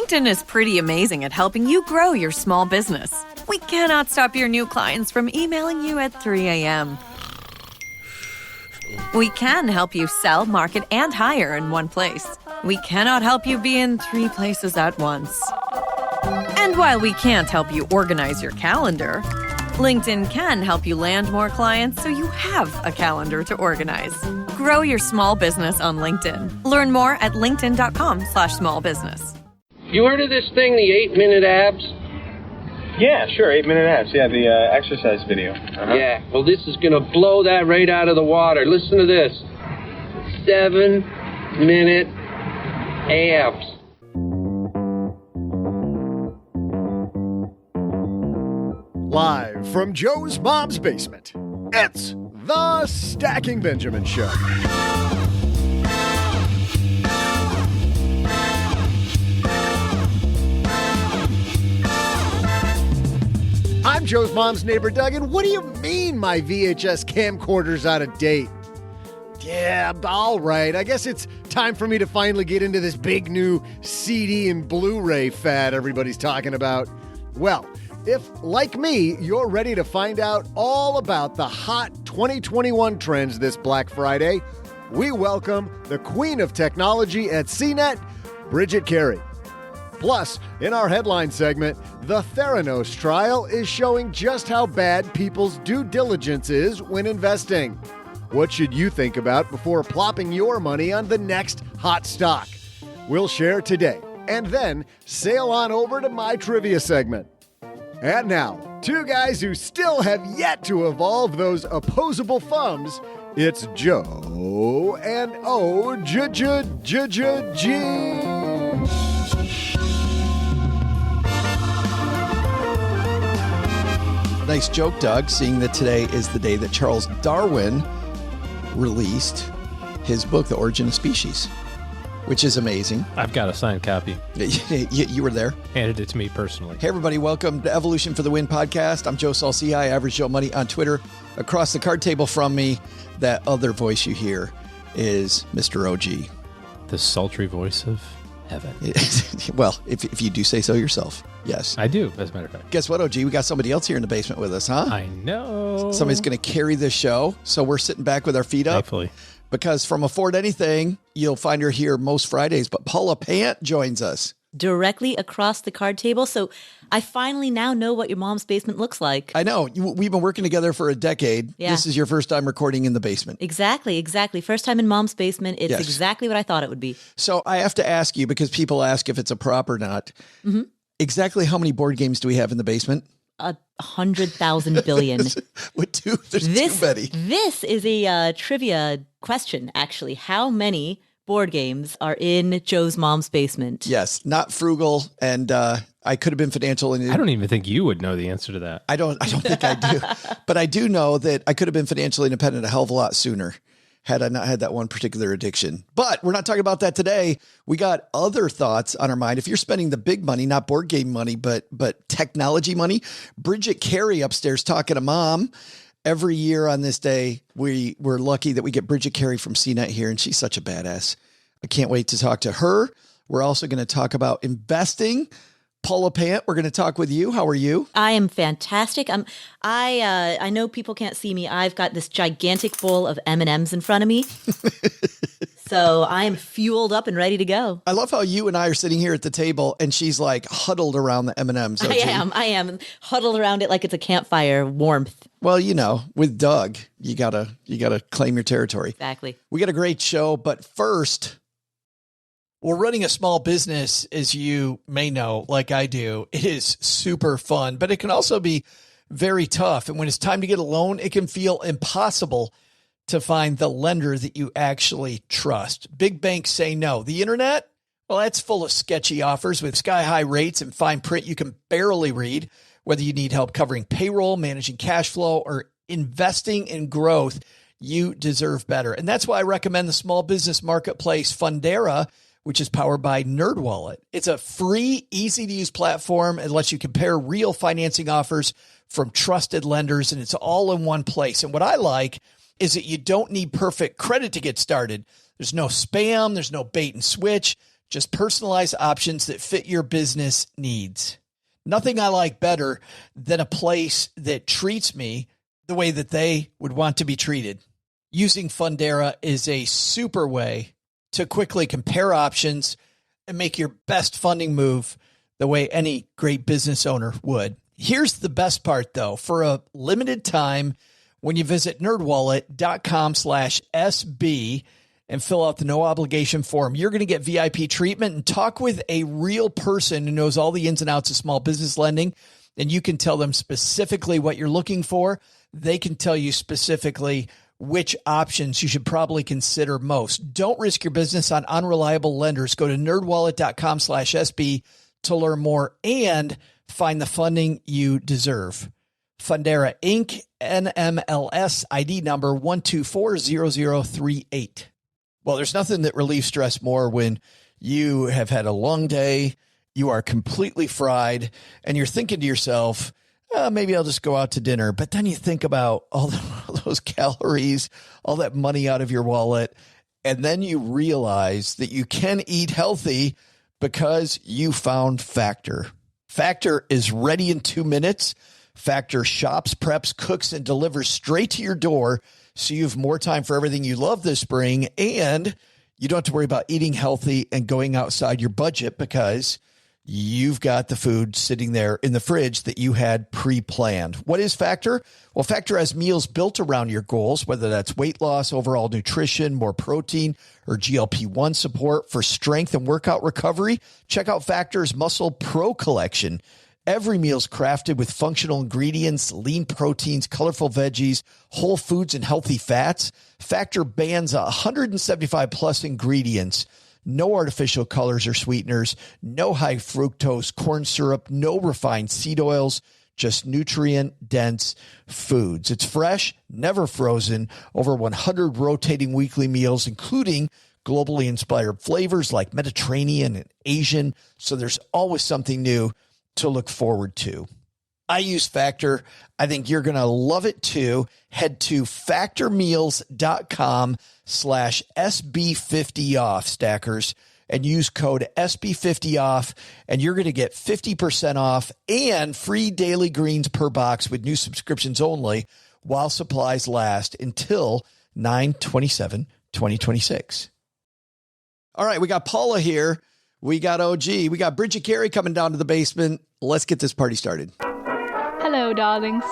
LinkedIn is pretty amazing at helping you grow your small business. We cannot stop your new clients from emailing you at 3 a.m. We can help you sell, market, and hire in one place. We cannot help you be in 3 places at once. And while we can't help you organize your calendar, LinkedIn can help you land more clients so you have a calendar to organize. Grow your small business on LinkedIn. Learn more at linkedin.com/smallbusiness. You heard of this thing, the 8-minute abs? Yeah, sure, 8-minute abs. Yeah, the exercise video. Uh-huh. Yeah, well, this is going to blow that right out of the water. Listen to this. 7-minute abs. Live from Joe's mom's basement, it's the Stacking Benjamin Show. I'm Joe's mom's neighbor, Doug, and what do you mean my VHS camcorder's out of date? Yeah, all right. I guess it's time for me to finally get into this big new CD and Blu-ray fad everybody's talking about. Well, if, like me, you're ready to find out all about the hot 2021 trends this Black Friday, we welcome the queen of technology at CNET, Bridget Carey. Plus, in our headline segment, the Theranos trial is showing just how bad people's due diligence is when investing. What should you think about before plopping your money on the next hot stock? We'll share today, and then sail on over to my trivia segment. And now, 2 guys who still have yet to evolve those opposable thumbs. It's Joe and O-J-J-J-J-G. Nice joke, Doug, seeing that today is the day that Charles Darwin released his book, The Origin of Species, which is amazing. I've got a signed copy. You were there. Handed it to me personally. Hey, everybody. Welcome to Evolution for the Win podcast. I'm Joe Salciai, Average Joe Money on Twitter. Across the card table from me, that other voice you hear is Mr. OG. The sultry voice of heaven. Well, if you do say so yourself. Yes. I do, as a matter of fact. Guess what, OG? We got somebody else here in the basement with us, huh? I know. Somebody's going to carry this show, so we're sitting back with our feet up. Thankfully. Because from Afford Anything, you'll find her here most Fridays, but Paula Pant joins us. Directly across the card table, so I finally now know what your mom's basement looks like. I know. We've been working together for a decade. Yeah. This is your first time recording in the basement. Exactly. First time in mom's basement. It's Yes. exactly what I thought it would be. So I have to ask you, because people ask if it's a prop or not, exactly how many board games do we have in the basement? 100,000 billion. There's too many. This is a trivia question, actually. How many board games are in Joe's mom's basement? Yes, not frugal, and I could have been financial. I don't even think you would know the answer to that. I don't think I do. But I do know that I could have been financially independent a hell of a lot sooner had I not had that one particular addiction. But we're not talking about that today. We got other thoughts on our mind. If you're spending the big money, not board game money, but technology money, Bridget Carey upstairs talking to mom. Every year on this day, we're lucky that we get Bridget Carey from CNET here, and she's such a badass. I can't wait to talk to her. We're also going to talk about investing. Paula Pant, we're going to talk with you. How are you? I am fantastic. I know people can't see me. I've got this gigantic bowl of M&Ms in front of me. So I am fueled up and ready to go. I love how you and I are sitting here at the table and she's like huddled around the M&Ms. I am huddled around it like it's a campfire warmth. Well, you know, with Doug, you gotta claim your territory. Exactly. We got a great show, but first, well, running a small business, as you may know, like I do, it is super fun, but it can also be very tough. And when it's time to get a loan, it can feel impossible to find the lender that you actually trust. Big banks say no. The internet, well, that's full of sketchy offers with sky-high rates and fine print you can barely read. Whether you need help covering payroll, managing cash flow, or investing in growth, you deserve better. And that's why I recommend the small business marketplace Fundera, which is powered by NerdWallet. It's a free, easy-to-use platform. It lets you compare real financing offers from trusted lenders, and it's all in one place. And what I like is that you don't need perfect credit to get started. There's no spam. There's no bait and switch. Just personalized options that fit your business needs. Nothing I like better than a place that treats me the way that they would want to be treated. Using Fundera is a super way to quickly compare options and make your best funding move the way any great business owner would. Here's the best part, though. For a limited time, when you visit nerdwallet.com/SB and fill out the no obligation form, you're going to get VIP treatment and talk with a real person who knows all the ins and outs of small business lending. And you can tell them specifically what you're looking for. They can tell you specifically which options you should probably consider most. Don't risk your business on unreliable lenders. Go to nerdwallet.com/SB to learn more and find the funding you deserve. Fundera Inc., NMLS ID number 1240038. Well, there's nothing that relieves stress more when you have had a long day, you are completely fried, and you're thinking to yourself, maybe I'll just go out to dinner. But then you think about all those calories, all that money out of your wallet, and then you realize that you can eat healthy because you found Factor. Factor is ready in 2 minutes. Factor shops, preps, cooks, and delivers straight to your door, so you have more time for everything you love this spring, and you don't have to worry about eating healthy and going outside your budget because you've got the food sitting there in the fridge that you had pre-planned. What is Factor? Well, Factor has meals built around your goals, whether that's weight loss, overall nutrition, more protein, or GLP-1 support for strength and workout recovery. Check out Factor's Muscle Pro collection. Every meal's crafted with functional ingredients, lean proteins, colorful veggies, whole foods, and healthy fats. Factor bans 175 plus ingredients. No artificial colors or sweeteners, no high fructose corn syrup, no refined seed oils, just nutrient-dense foods. It's fresh, never frozen, over 100 rotating weekly meals, including globally inspired flavors like Mediterranean and Asian, so there's always something new to look forward to. I use Factor. I think you're going to love it too. Head to factormeals.com/SB50off, stackers, and use code SB50off, and you're going to get 50% off and free daily greens per box with new subscriptions only while supplies last until 9/27/2026. All right, we got Paula here. We got OG. We got Bridget Carey coming down to the basement. Let's get this party started. Hello, darlings.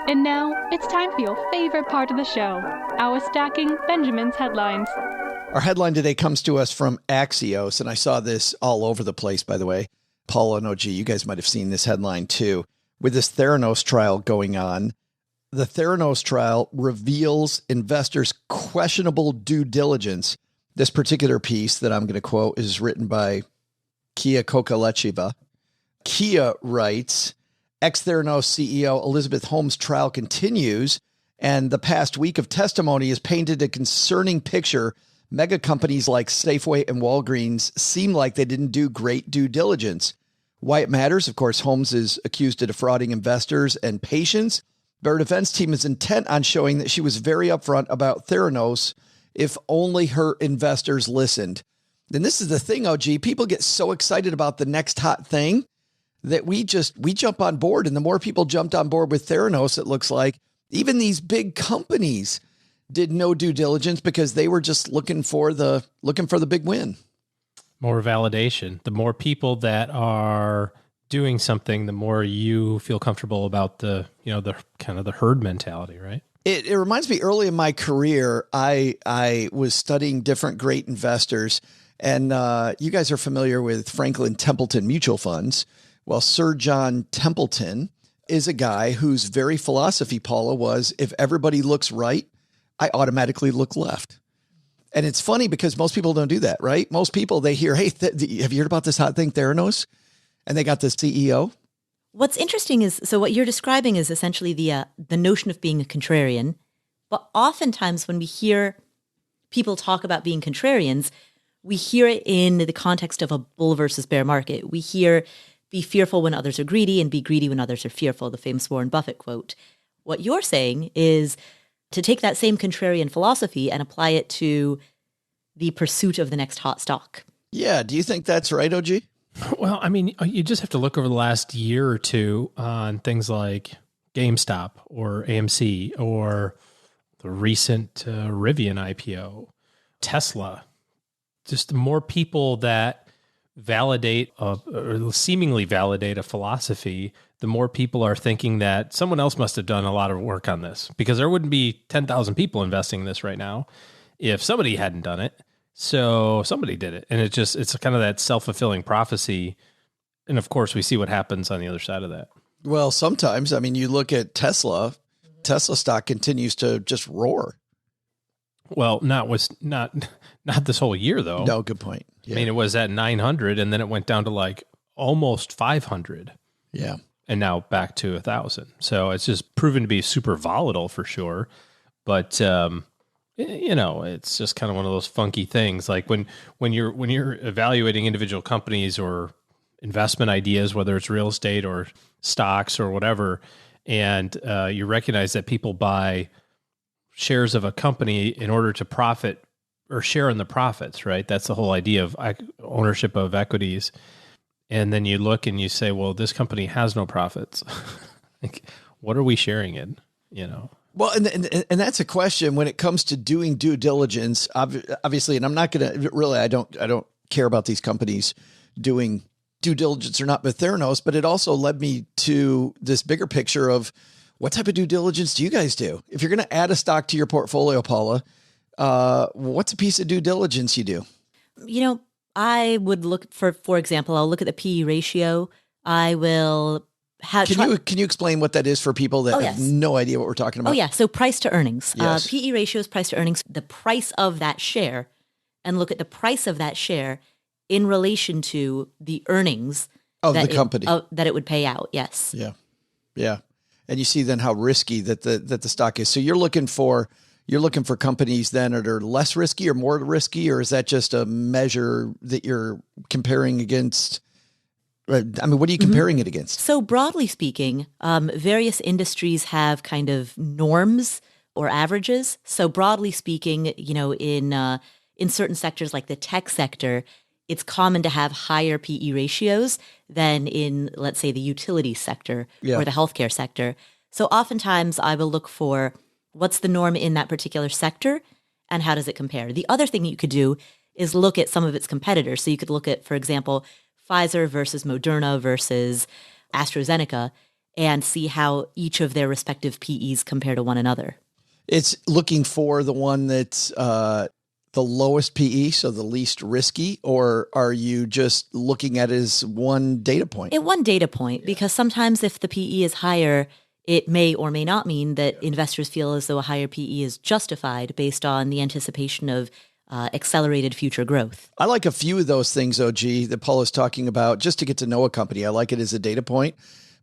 And now it's time for your favorite part of the show, our Stacking Benjamin's headlines. Our headline today comes to us from Axios, and I saw this all over the place, by the way. Paula and OG, you guys might have seen this headline too. With this Theranos trial going on, the Theranos trial reveals investors' questionable due diligence. This particular piece that I'm going to quote is written by Kia Kokalecheva. Kia writes, ex-Theranos CEO Elizabeth Holmes' trial continues, and the past week of testimony has painted a concerning picture. Mega companies like Safeway and Walgreens seem like they didn't do great due diligence. Why it matters, of course, Holmes is accused of defrauding investors and patients, but her defense team is intent on showing that she was very upfront about Theranos if only her investors listened. And this is the thing, OG, people get so excited about the next hot thing that we jump on board. And the more people jumped on board with Theranos, it looks like even these big companies did no due diligence because they were just looking for the big win. More validation. The more people that are doing something, the more you feel comfortable about the kind of the herd mentality, right? It reminds me, early in my career, I was studying different great investors, and you guys are familiar with Franklin Templeton mutual funds. Well, Sir John Templeton is a guy whose very philosophy, Paula, was if everybody looks right, I automatically look left. And it's funny because most people don't do that, right? Most people, they hear, hey, have you heard about this hot thing, Theranos? And they got the CEO. What's interesting is, so what you're describing is essentially the notion of being a contrarian. But oftentimes when we hear people talk about being contrarians, we hear it in the context of a bull versus bear market. We hear be fearful when others are greedy and be greedy when others are fearful, the famous Warren Buffett quote. What you're saying is to take that same contrarian philosophy and apply it to the pursuit of the next hot stock. Yeah. Do you think that's right, OG? Well, I mean, you just have to look over the last year or two on things like GameStop or AMC or the recent Rivian IPO, Tesla. Just the more people that validate or seemingly validate a philosophy, the more people are thinking that someone else must have done a lot of work on this, because there wouldn't be 10,000 people investing in this right now if somebody hadn't done it. So somebody did it. And it's kind of that self-fulfilling prophecy. And of course, we see what happens on the other side of that. Well, sometimes, I mean, you look at Tesla stock continues to just roar. Well, not this whole year, though. No, good point. Yeah. I mean, it was at 900 and then it went down to like almost 500. Yeah. And now back to 1,000. So it's just proven to be super volatile for sure. But, it's just kind of one of those funky things. Like when you're evaluating individual companies or investment ideas, whether it's real estate or stocks or whatever, and you recognize that people buy shares of a company in order to profit or share in the profits, right? That's the whole idea of ownership of equities. And then you look and you say, well, this company has no profits. Like, what are we sharing in, Well, and that's a question when it comes to doing due diligence, obviously, and I'm not going to really, I don't care about these companies doing due diligence or not with Theranos, but it also led me to this bigger picture of what type of due diligence do you guys do? If you're going to add a stock to your portfolio, Paula, what's a piece of due diligence you do? I would look for example, I'll look at the PE ratio. I will have. Can you explain what that is for people that have no idea what we're talking about? Oh yeah, so price to earnings. Yes. PE ratio is price to earnings, the price of that share, and look at the price of that share in relation to the earnings of the company that it would pay out. Yes. Yeah. Yeah. And you see then how risky that the stock is. So you're looking for companies then that are less risky or more risky, or is that just a measure that you're comparing against? I mean, what are you comparing it against? So broadly speaking, various industries have kind of norms or averages. So broadly speaking, in certain sectors like the tech sector, it's common to have higher PE ratios than in, let's say, the utility sector or the healthcare sector. So oftentimes I will look for what's the norm in that particular sector and how does it compare. The other thing you could do is look at some of its competitors. So you could look at, for example, Pfizer versus Moderna versus AstraZeneca and see how each of their respective PEs compare to one another. It's looking for the one that's the lowest PE, so the least risky, or are you just looking at it as one data point? One data point, because sometimes if the PE is higher, it may or may not mean that investors feel as though a higher PE is justified based on the anticipation of accelerated future growth. I like a few of those things, OG, that Paul is talking about, just to get to know a company. I like it as a data point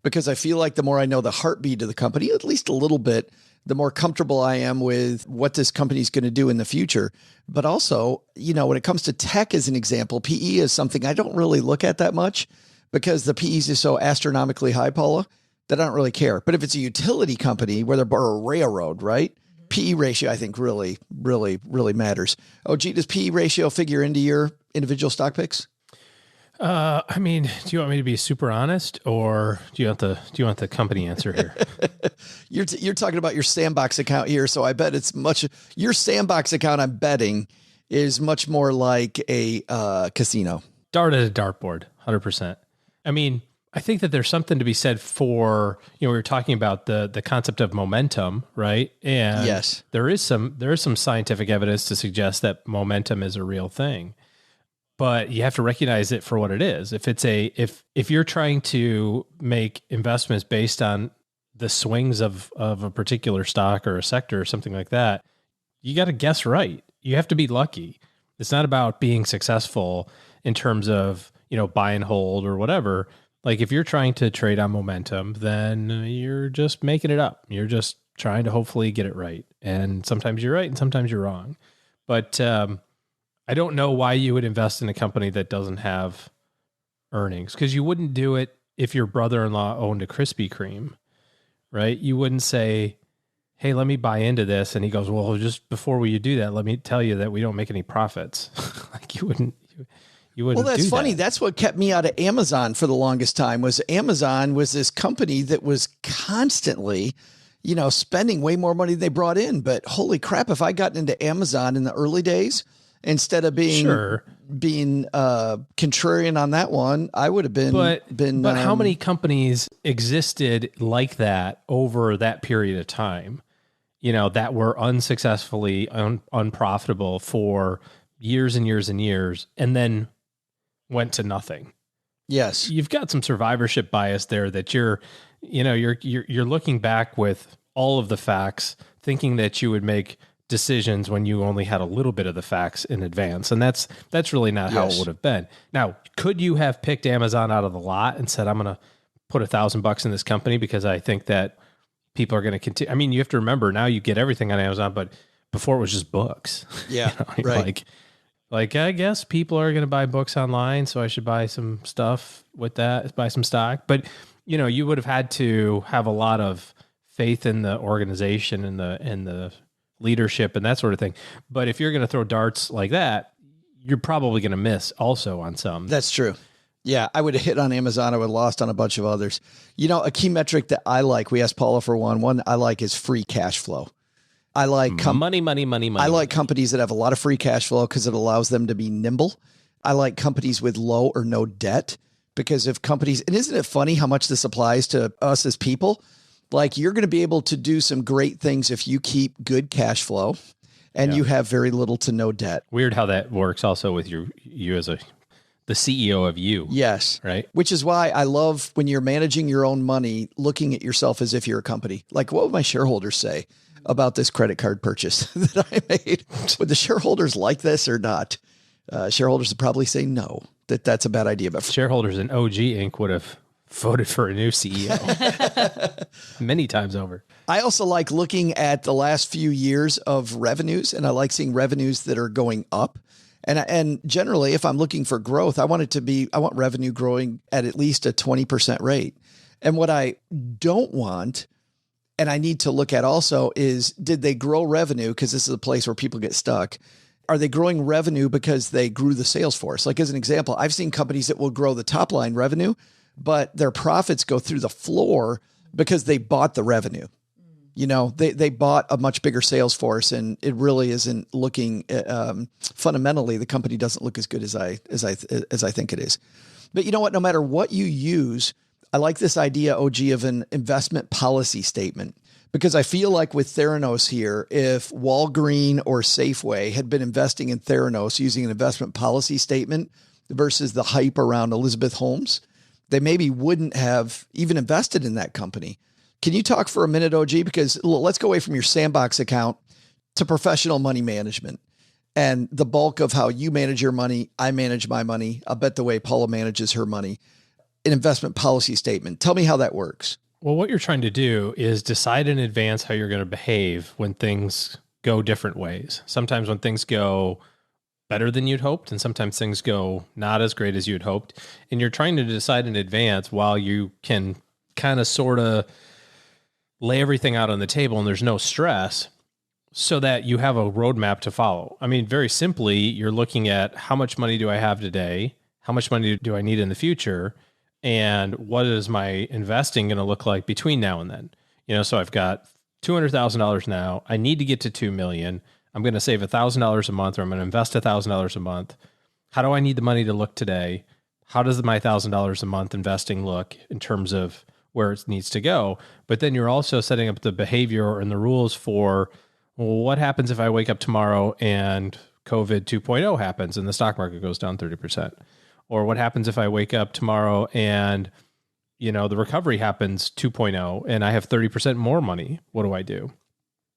because I feel like the more I know the heartbeat of the company, at least a little bit, the more comfortable I am with what this company is going to do in the future. But also, when it comes to tech as an example, PE is something I don't really look at that much because the PEs are so astronomically high, Paula, that I don't really care. But if it's a utility company or a railroad, right? PE ratio, I think, really, really, really matters. OG, does PE ratio figure into your individual stock picks? I mean, do you want me to be super honest, or do you want the company answer here? You're talking about your Sandbox account here, so I bet it's much. Your Sandbox account, I'm betting, is much more like a casino. Dart at a dartboard, 100%. I mean, I think that there's something to be said for, we were talking about the concept of momentum, right? And yes, there is some scientific evidence to suggest that momentum is a real thing. But you have to recognize it for what it is. If you're trying to make investments based on the swings of a particular stock or a sector or something like that, you got to guess right. You have to be lucky. It's not about being successful in terms of, buy and hold or whatever. Like if you're trying to trade on momentum, then you're just making it up. You're just trying to hopefully get it right. And sometimes you're right and sometimes you're wrong. But I don't know why you would invest in a company that doesn't have earnings, because you wouldn't do it if your brother-in-law owned a Krispy Kreme, right? You wouldn't say, hey, let me buy into this. And he goes, well, just before you do that, let me tell you that we don't make any profits. Like you You wouldn't. Well, that's do funny. That. That's what kept me out of Amazon for the longest time. Was Amazon was this company that was constantly, spending way more money than they brought in. But holy crap, if I gotten into Amazon in the early days, instead of being contrarian on that one, I would have been. But how many companies existed like that over that period of time? That were unsuccessfully unprofitable for years and years and years, and then went to nothing. Yes, you've got some survivorship bias there that you're looking back with all of the facts, thinking that you would make decisions when you only had a little bit of the facts in advance, and that's really not how it would have been. Now, could you have picked Amazon out of the lot and said, "I'm going to put $1,000 in this company because I think that people are going to continue"? I mean, you have to remember now you get everything on Amazon, but before it was just books. Yeah, right. Like I guess people are going to buy books online, so I should buy some stuff with that, buy some stock. But you would have had to have a lot of faith in the organization and the leadership and that sort of thing. But if you're going to throw darts like that, you're probably going to miss also on some. That's true. Yeah, I would have hit on Amazon. I would have lost on a bunch of others. A key metric that I like, we asked Paula for one I like is free cash flow. I like money. I like companies that have a lot of free cash flow because it allows them to be nimble. I like companies with low or no debt because if companies, and isn't it funny how much this applies to us as people? Like you're going to be able to do some great things if you keep good cash flow and you have very little to no debt. Weird how that works also with you as the CEO of you. Yes. Right. Which is why I love when you're managing your own money, looking at yourself as if you're a company. Like what would my shareholders say about this credit card purchase that I made? Would the shareholders like this or not? Shareholders would probably say no, that's a bad idea. But shareholders in OG Inc. would have voted for a new CEO many times over. I also like looking at the last few years of revenues, and I like seeing revenues that are going up. And generally, if I'm looking for growth, I want revenue growing at least a 20% rate. And what I don't want, and I need to look at also, is did they grow revenue? Because this is a place where people get stuck. Are they growing revenue because they grew the sales force? Like as an example, I've seen companies that will grow the top line revenue, but their profits go through the floor because they bought the revenue. They bought a much bigger sales force, and it really isn't looking fundamentally. The company doesn't look as good as I think it is. But you know what? No matter what you use, I like this idea, OG, of an investment policy statement, because I feel like with Theranos here, if Walgreens or Safeway had been investing in Theranos using an investment policy statement versus the hype around Elizabeth Holmes, they maybe wouldn't have even invested in that company. Can you talk for a minute, OG? Because let's go away from your sandbox account to professional money management and the bulk of how you manage your money. I manage my money. I'll bet the way Paula manages her money. An investment policy statement. Tell me how that works. Well, what you're trying to do is decide in advance how you're going to behave when things go different ways. Sometimes when things go better than you'd hoped, and sometimes things go not as great as you'd hoped. And you're trying to decide in advance while you can kind of sort of lay everything out on the table and there's no stress, so that you have a roadmap to follow. I mean, very simply, you're looking at how much money do I have today? How much money do I need in the future? And what is my investing going to look like between now and then? So I've got $200,000 now. I need to get to $2 million. I'm going to save $1,000 a month, or I'm going to invest $1,000 a month. How do I need the money to look today? How does my $1,000 a month investing look in terms of where it needs to go? But then you're also setting up the behavior and the rules for, well, what happens if I wake up tomorrow and COVID 2.0 happens and the stock market goes down 30%? Or what happens if I wake up tomorrow and, the recovery happens 2.0 and I have 30% more money? What do I do?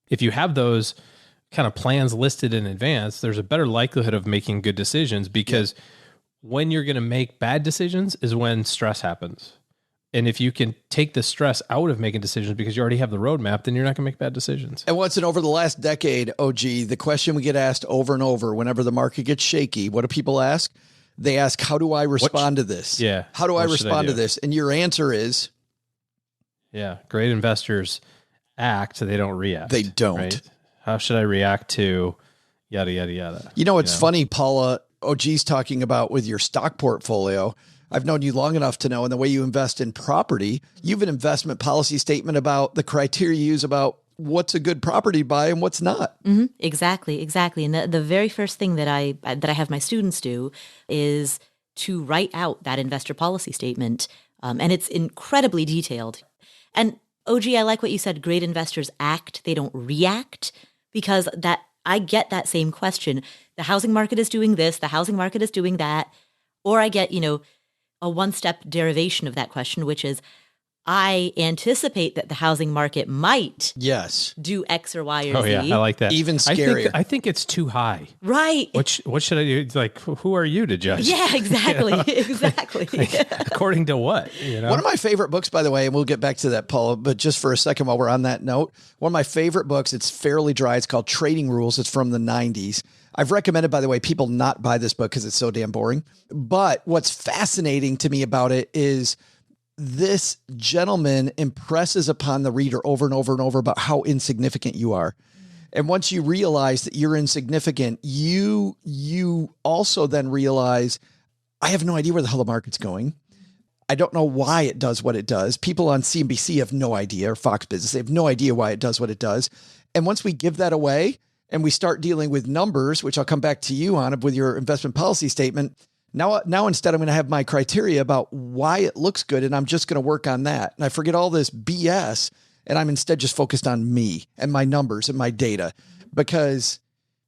If you have those kind of plans listed in advance, there's a better likelihood of making good decisions, because when you're going to make bad decisions is when stress happens. And if you can take the stress out of making decisions because you already have the roadmap, then you're not going to make bad decisions. And over the last decade, OG, the question we get asked over and over whenever the market gets shaky, what do people ask? They ask, how do I respond to this? Yeah. How do I respond to this? And your answer is? Yeah. Great investors act, they don't react. They don't. Right? How should I react to yada, yada, yada? It's funny, Paula, OG's talking about with your stock portfolio, I've known you long enough to know, and the way you invest in property, you have an investment policy statement about the criteria you use about what's a good property to buy and what's not. Mm-hmm. Exactly. And the very first thing that I have my students do is to write out that investor policy statement. And it's incredibly detailed. And OG, I like what you said. Great investors act, they don't react, because that I get that same question. The housing market is doing this, the housing market is doing that. Or I get, a one-step derivation of that question, which is, I anticipate that the housing market might do X or Y or Z. Oh, yeah, I like that. Even scarier. I think it's too high. Right. What should I do? Like, who are you to judge? Yeah, exactly. Exactly. According to what? One of my favorite books, by the way, and we'll get back to that, Paul, but just for a second while we're on that note, one of my favorite books, it's fairly dry. It's called Trading Rules. It's from the 90s. I've recommended, by the way, people not buy this book because it's so damn boring. But what's fascinating to me about it is this gentleman impresses upon the reader over and over and over about how insignificant you are. And once you realize that you're insignificant, you also then realize, I have no idea where the hell the market's going. I don't know why it does what it does. People on CNBC have no idea, or Fox Business, they have no idea why it does what it does. And once we give that away and we start dealing with numbers, which I'll come back to you on with your investment policy statement, Now instead, I'm going to have my criteria about why it looks good, and I'm just going to work on that. And I forget all this BS, and I'm instead just focused on me and my numbers and my data. Because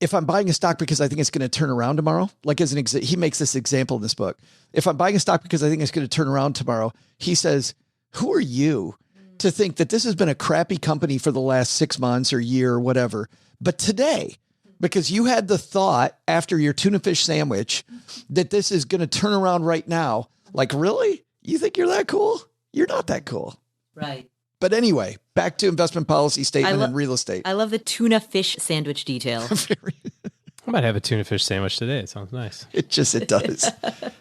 if I'm buying a stock because I think it's going to turn around tomorrow, like as he makes this example in this book. If I'm buying a stock because I think it's going to turn around tomorrow, he says, who are you to think that this has been a crappy company for the last 6 months or year or whatever, but today, because you had the thought after your tuna fish sandwich that this is going to turn around right now. Like, really? You think you're that cool? You're not that cool. Right. But anyway, back to investment policy statement and real estate. I love the tuna fish sandwich detail. I might have a tuna fish sandwich today. It sounds nice. It does.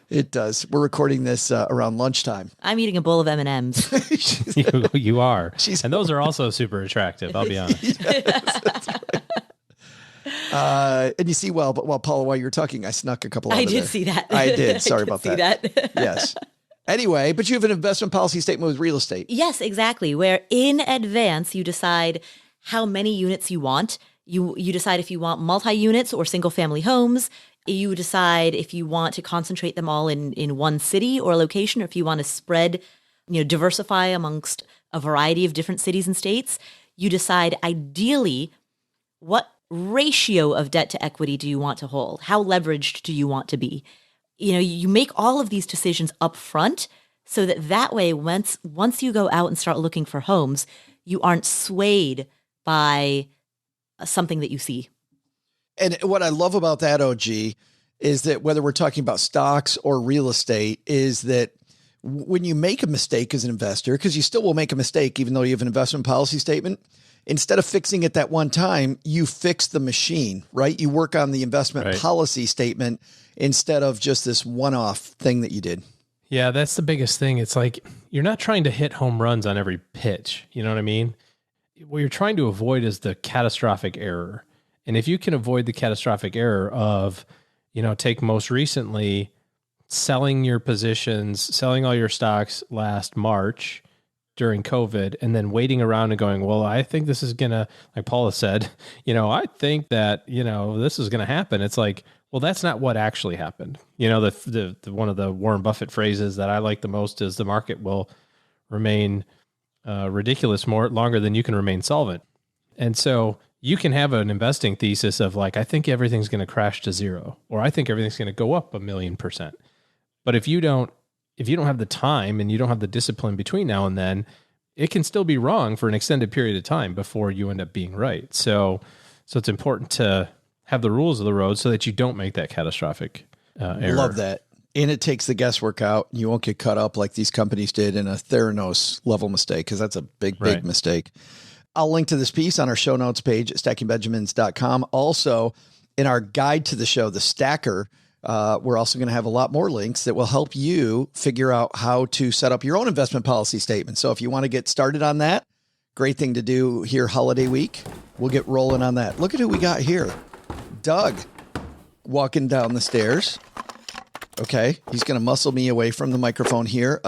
It does. We're recording this around lunchtime. I'm eating a bowl of M&Ms. You are. And those are also super attractive, I'll be honest. Yes, that's right. And you see, while Paula, you were talking, I snuck a couple out of there. I did see that. I did. Sorry about that. that. Yes. Anyway, but you have an investment policy statement with real estate. Yes, exactly. Where in advance you decide how many units you want. You decide if you want multi-units or single-family homes. You decide if you want to concentrate them all in one city or location, or if you want to spread, diversify amongst a variety of different cities and states. You decide ideally what ratio of debt to equity do you want to hold? How leveraged do you want to be? You make all of these decisions up front so that way, once you go out and start looking for homes, you aren't swayed by something that you see. And what I love about that, OG, is that whether we're talking about stocks or real estate, is that when you make a mistake as an investor, because you still will make a mistake even though you have an investment policy statement, instead of fixing it that one time, you fix the machine, right? You work on the investment policy statement instead of just this one-off thing that you did. Yeah, that's the biggest thing. It's like you're not trying to hit home runs on every pitch. You know what I mean? What you're trying to avoid is the catastrophic error. And if you can avoid the catastrophic error of, take most recently selling your positions, selling all your stocks last March during COVID, and then waiting around and going, well, I think this is going to, like Paula said, I think that, this is going to happen. It's like, well, that's not what actually happened. The one of the Warren Buffett phrases that I like the most is the market will remain ridiculous longer than you can remain solvent. And so you can have an investing thesis of like, I think everything's going to crash to zero, or I think everything's going to go up 1,000,000%. But if you don't have the time and you don't have the discipline between now and then, it can still be wrong for an extended period of time before you end up being right. So it's important to have the rules of the road so that you don't make that catastrophic error. Love that. And it takes the guesswork out. You won't get caught up like these companies did in a Theranos level mistake, because that's a big mistake. I'll link to this piece on our show notes page at stackingbenjamins.com. Also, in our guide to the show, The Stacker, we're also going to have a lot more links that will help you figure out how to set up your own investment policy statement. So if you want to get started on that, great thing to do here holiday week. We'll get rolling on that. Look at who we got here. Doug walking down the stairs. Okay, he's going to muscle me away from the microphone here.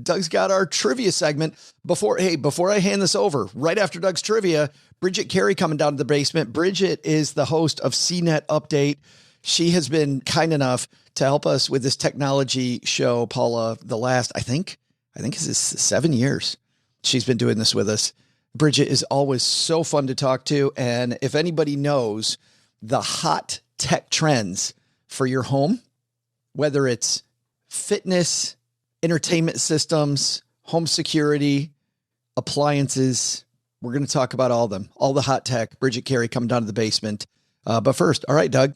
Doug's got our trivia segment. Before I hand this over, right after Doug's trivia, Bridget Carey coming down to the basement. Bridget is the host of CNET Update. She has been kind enough to help us with this technology show, Paula, the last, I think it's 7 years. She's been doing this with us. Bridget is always so fun to talk to. And if anybody knows the hot tech trends for your home, whether it's fitness, entertainment systems, home security, appliances, we're going to talk about all of them, all the hot tech. Bridget Carey coming down to the basement. But first, all right, Doug.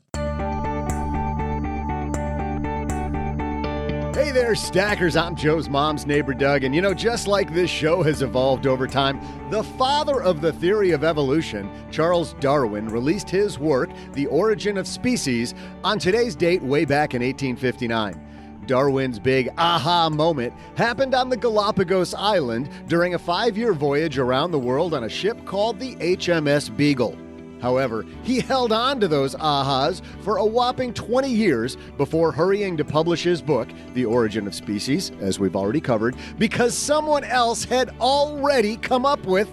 Hey there, Stackers. I'm Joe's mom's neighbor, Doug. And just like this show has evolved over time, the father of the theory of evolution, Charles Darwin, released his work, The Origin of Species, on today's date way back in 1859. Darwin's big aha moment happened on the Galapagos Island during a 5-year voyage around the world on a ship called the HMS Beagle. However, he held on to those ahas for a whopping 20 years before hurrying to publish his book, The Origin of Species, as we've already covered, because someone else had already come up with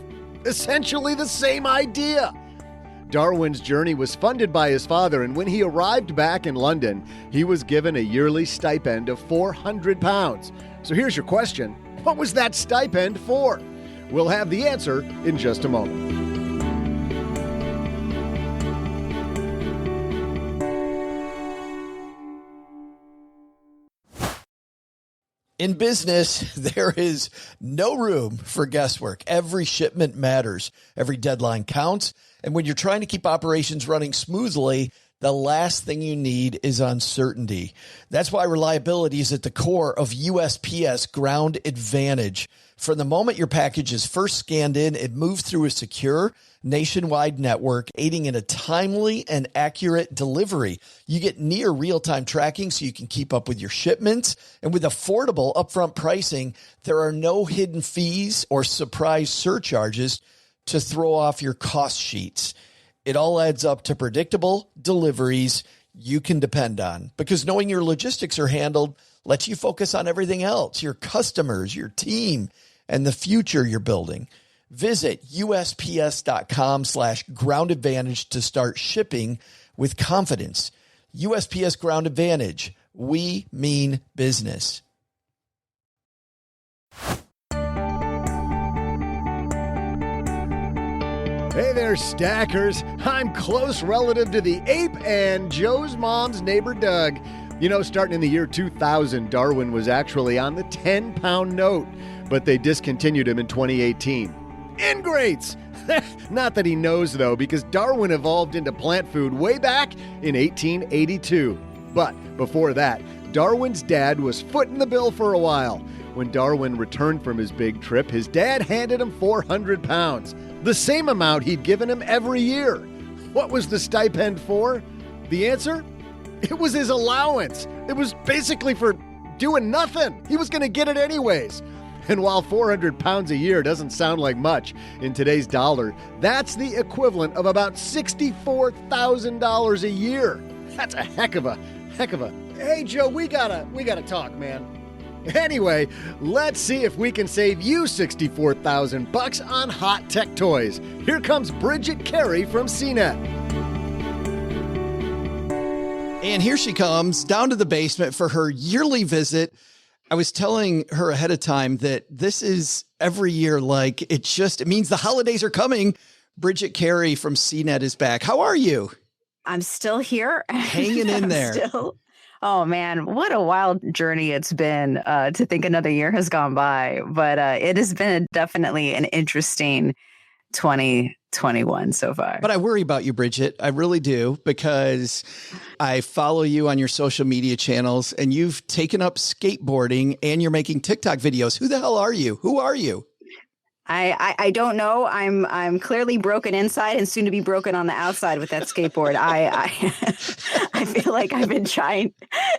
essentially the same idea. Darwin's journey was funded by his father, and when he arrived back in London, he was given a yearly stipend of £400. So here's your question. What was that stipend for? We'll have the answer in just a moment. In business, there is no room for guesswork. Every shipment matters. Every deadline counts. And when you're trying to keep operations running smoothly, the last thing you need is uncertainty. That's why reliability is at the core of USPS Ground Advantage. From the moment your package is first scanned in, it moves through a secure nationwide network, aiding in a timely and accurate delivery. You get near real-time tracking so you can keep up with your shipments. And with affordable upfront pricing, there are no hidden fees or surprise surcharges to throw off your cost sheets. It all adds up to predictable deliveries you can depend on, because knowing your logistics are handled lets you focus on everything else, your customers, your team, and the future you're building. Visit USPS.com/Ground Advantage to start shipping with confidence. USPS Ground Advantage. We mean business. Hey there, Stackers. I'm close relative to the ape and Joe's mom's neighbor, Doug. Starting in the year 2000, Darwin was actually on the 10-pound note, but they discontinued him in 2018. Ingrates! Not that he knows, though, because Darwin evolved into plant food way back in 1882. But before that, Darwin's dad was footing the bill for a while. When Darwin returned from his big trip, his dad handed him 400 pounds, the same amount he'd given him every year. What was the stipend for? The answer? It was his allowance. It was basically for doing nothing. He was going to get it anyways. And while 400 pounds a year doesn't sound like much in today's dollar, that's the equivalent of about $64,000 a year. That's a heck of a. Hey, Joe, we gotta talk, man. Anyway, let's see if we can save you $64,000 on hot tech toys. Here comes Bridget Carey from CNET. And here she comes down to the basement for her yearly visit. I was telling her ahead of time that this is every year, like it means the holidays are coming. Bridget Carey from CNET is back. How are you? I'm still here. Hanging in there. Oh, man, what a wild journey it's been to think another year has gone by. But it has been definitely an interesting 2021 so far. But I worry about you, Bridget. I really do, because I follow you on your social media channels and you've taken up skateboarding and you're making TikTok videos. Who the hell are you? Who are you? I don't know. I'm clearly broken inside and soon to be broken on the outside with that skateboard. I I feel like I've been trying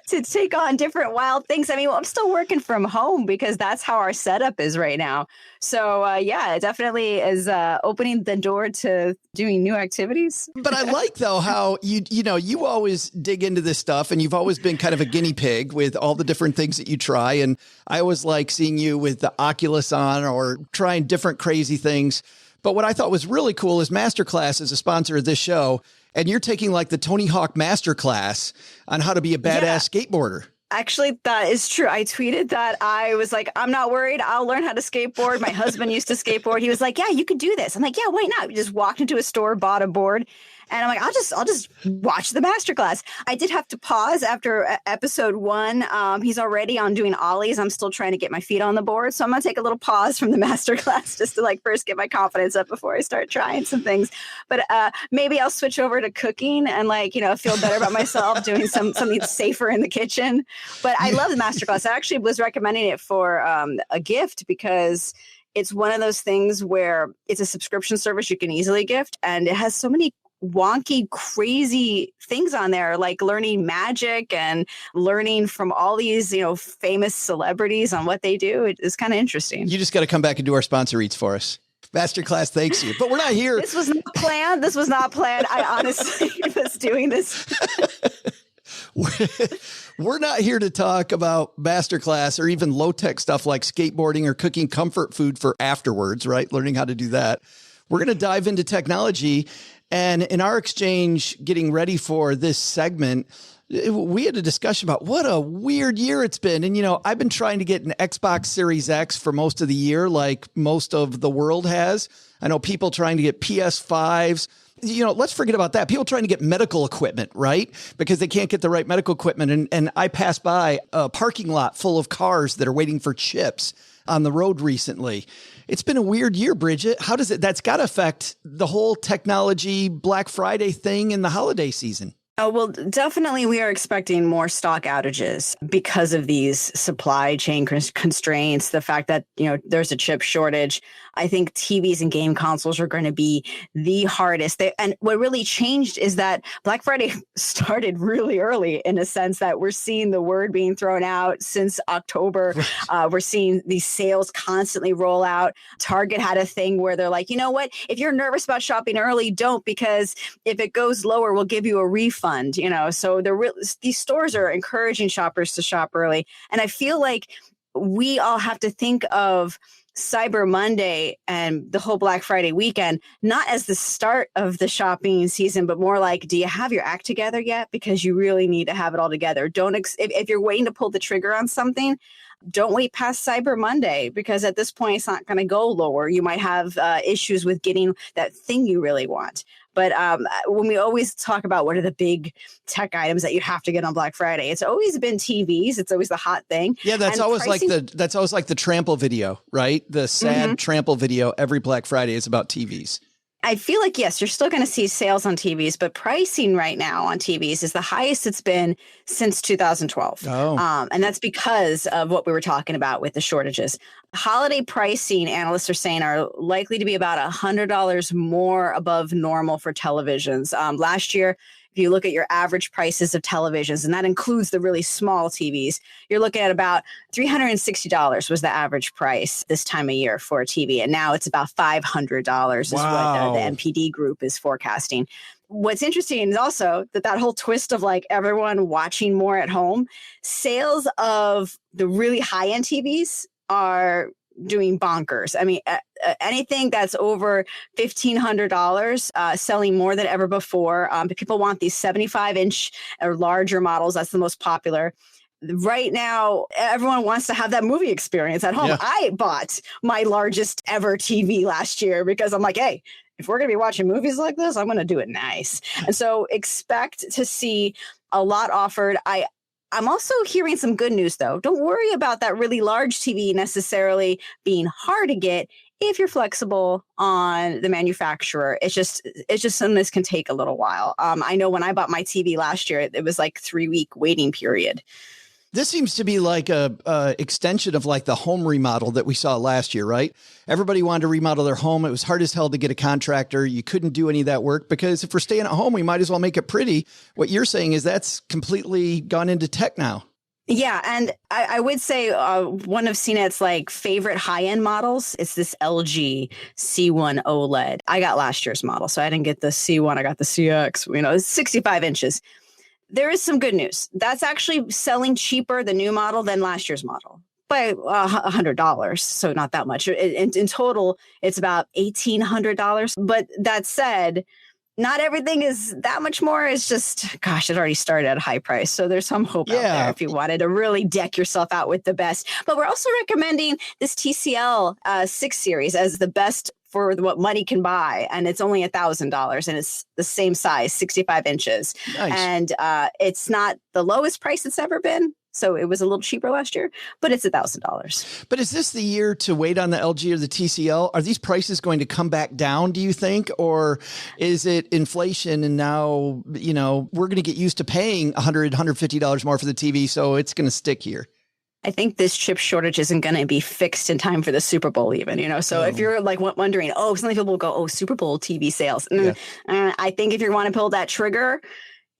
to take on different wild things. I mean, well, I'm still working from home because that's how our setup is right now. So yeah, it definitely is opening the door to doing new activities. But I like though how you always dig into this stuff, and you've always been kind of a guinea pig with all the different things that you try. And I always like seeing you with the Oculus on or trying different crazy things. But what I thought was really cool is Masterclass is a sponsor of this show, and you're taking like the Tony Hawk Masterclass on how to be a badass skateboarder. Actually, that is true. I tweeted that. I was like, I'm not worried. I'll learn how to skateboard. My husband used to skateboard. He was like, yeah, you could do this. I'm like, yeah, why not? We just walked into a store, bought a board. And I'm like, I'll just watch the masterclass. I did have to pause after episode 1. He's already on doing ollies. I'm still trying to get my feet on the board. So I'm going to take a little pause from the masterclass just to like first get my confidence up before I start trying some things. But maybe I'll switch over to cooking and feel better about myself doing something safer in the kitchen. But I love the masterclass. I actually was recommending it for a gift because it's one of those things where it's a subscription service you can easily gift. And it has so many wonky, crazy things on there, like learning magic and learning from all these, famous celebrities on what they do. It's kind of interesting. You just got to come back and do our sponsor eats for us. Masterclass thanks you, but we're not here. This was not planned. I honestly was doing this. We're not here to talk about Masterclass or even low-tech stuff like skateboarding or cooking comfort food for afterwards, right? Learning how to do that. We're going to dive into technology. And in our exchange, getting ready for this segment, we had a discussion about what a weird year it's been. And, I've been trying to get an Xbox Series X for most of the year, like most of the world has. I know people trying to get PS5s. Let's forget about that. People trying to get medical equipment, right? Because they can't get the right medical equipment. And I passed by a parking lot full of cars that are waiting for chips on the road recently. It's been a weird year, Bridget. How does that's got to affect the whole technology Black Friday thing in the holiday season? Oh, well, definitely we are expecting more stock outages because of these supply chain constraints, the fact that, there's a chip shortage. I think TVs and game consoles are going to be the hardest. And what really changed is that Black Friday started really early in a sense that we're seeing the word being thrown out since October. We're seeing these sales constantly roll out. Target had a thing where they're like, you know what? If you're nervous about shopping early, don't, because if it goes lower, we'll give you a refund. So these stores are encouraging shoppers to shop early. And I feel like we all have to think of Cyber Monday and the whole Black Friday weekend, not as the start of the shopping season, but more like, do you have your act together yet? Because you really need to have it all together. If you're waiting to pull the trigger on something, don't wait past Cyber Monday, because at this point, it's not going to go lower. You might have issues with getting that thing you really want. But when we always talk about what are the big tech items that you have to get on Black Friday, it's always been TVs. It's always the hot thing. Yeah, that's always like the trample video, right? The sad trample video every Black Friday is about TVs. I feel like, yes, you're still going to see sales on TVs, but pricing right now on TVs is the highest it's been since 2012. Oh. And that's because of what we were talking about with the shortages. Holiday pricing, analysts are saying, are likely to be about $100 more above normal for televisions. Last year, if you look at your average prices of televisions, and that includes the really small TVs, you're looking at about $360 was the average price this time of year for a TV. And now it's about $500 is what the NPD group is forecasting. What's interesting is also that whole twist of like everyone watching more at home, sales of the really high-end TVs are doing bonkers. I mean, anything that's over $1,500, selling more than ever before. People want these 75-inch or larger models. That's the most popular. Right now, everyone wants to have that movie experience at home. Yeah. I bought my largest ever TV last year because I'm like, hey, if we're going to be watching movies like this, I'm going to do it nice. And so expect to see a lot offered. I'm also hearing some good news, though. Don't worry about that really large TV necessarily being hard to get if you're flexible on the manufacturer. It's just something this can take a little while. I know when I bought my TV last year, it was like 3-week waiting period. This seems to be like a extension of like the home remodel that we saw last year, right? Everybody wanted to remodel their home. It was hard as hell to get a contractor. You couldn't do any of that work because if we're staying at home, we might as well make it pretty. What you're saying is that's completely gone into tech now. Yeah, and I would say one of CNET's like favorite high-end models is this LG C1 OLED. I got last year's model, so I didn't get the C1. I got the CX. It's 65 inches. There is some good news. That's actually selling cheaper, the new model, than last year's model by $100. So not that much. In total, it's about $1,800. But that said, not everything is that much more. It's just, gosh, it already started at a high price. So there's some hope out there if you wanted to really deck yourself out with the best. But we're also recommending this TCL 6 series as the best for what money can buy. And it's only $1,000 and it's the same size, 65 inches. Nice. And it's not the lowest price it's ever been. So it was a little cheaper last year, but it's $1,000. But is this the year to wait on the LG or the TCL? Are these prices going to come back down, do you think? Or is it inflation and now, we're going to get used to paying $100, $150 more for the TV, so it's going to stick here? I think this chip shortage isn't going to be fixed in time for the Super Bowl even, So if you're like wondering, some people will go, Super Bowl TV sales. I think if you want to pull that trigger,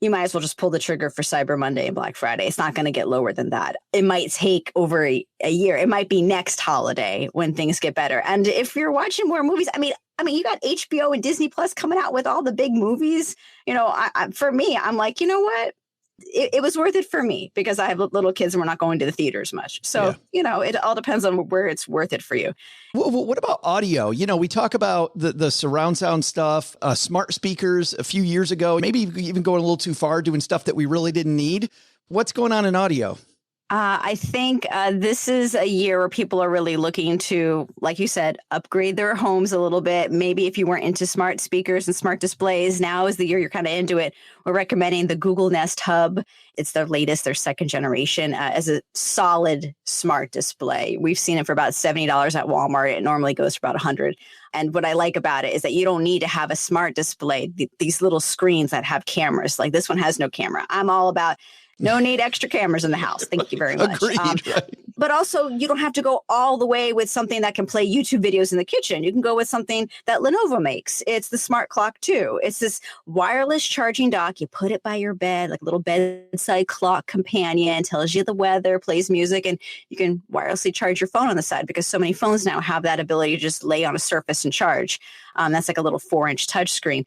you might as well just pull the trigger for Cyber Monday and Black Friday. It's not going to get lower than that. It might take over a year. It might be next holiday when things get better. And if you're watching more movies, I mean, you got HBO and Disney Plus coming out with all the big movies. For me, I'm like, you know what? It was worth it for me because I have little kids and we're not going to the theaters much. So, it all depends on where it's worth it for you. What about audio? We talk about the surround sound stuff, smart speakers a few years ago, maybe even going a little too far, doing stuff that we really didn't need. What's going on in audio? I think this is a year where people are really looking to, like you said, upgrade their homes a little bit. Maybe if you weren't into smart speakers and smart displays, now is the year you're kind of into it. We're recommending the Google Nest Hub. It's their latest, their second generation, as a solid smart display. We've seen it for about $70 at Walmart. It normally goes for about $100. And what I like about it is that you don't need to have a smart display. These little screens that have cameras, like this one has no camera. I'm all about no need extra cameras in the house. Thank you very much. Agreed, right. But also, you don't have to go all the way with something that can play YouTube videos in the kitchen. You can go with something that Lenovo makes. It's the Smart Clock 2. It's this wireless charging dock. You put it by your bed, like a little bedside clock companion, tells you the weather, plays music, and you can wirelessly charge your phone on the side because so many phones now have that ability to just lay on a surface and charge. That's like a little 4-inch touchscreen.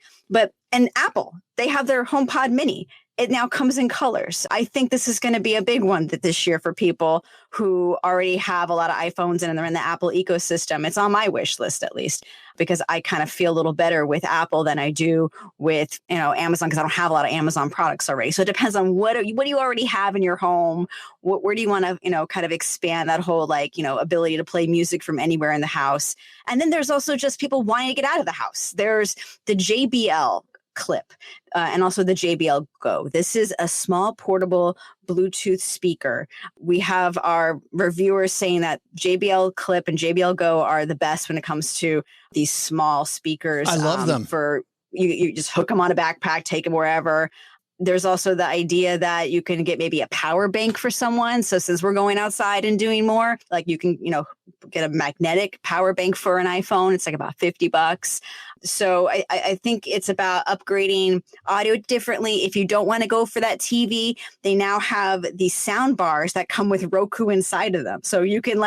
And Apple, they have their HomePod Mini. It now comes in colors. I think this is going to be a big one this year for people who already have a lot of iPhones and they're in the Apple ecosystem. It's on my wish list, at least, because I kind of feel a little better with Apple than I do with, Amazon, because I don't have a lot of Amazon products already. So it depends on what do you already have in your home? Where do you want to, kind of expand that whole, ability to play music from anywhere in the house? And then there's also just people wanting to get out of the house. There's the JBL Clip and also the JBL Go. This is a small portable Bluetooth speaker. We have our reviewers saying that JBL Clip and JBL Go are the best when it comes to these small speakers. I love them. For you just hook them on a backpack, take them wherever. There's also the idea that you can get maybe a power bank for someone. So since we're going outside and doing more, like you can, get a magnetic power bank for an iPhone. It's like about $50. So I think it's about upgrading audio differently. If you don't want to go for that TV, they now have these sound bars that come with Roku inside of them. So you can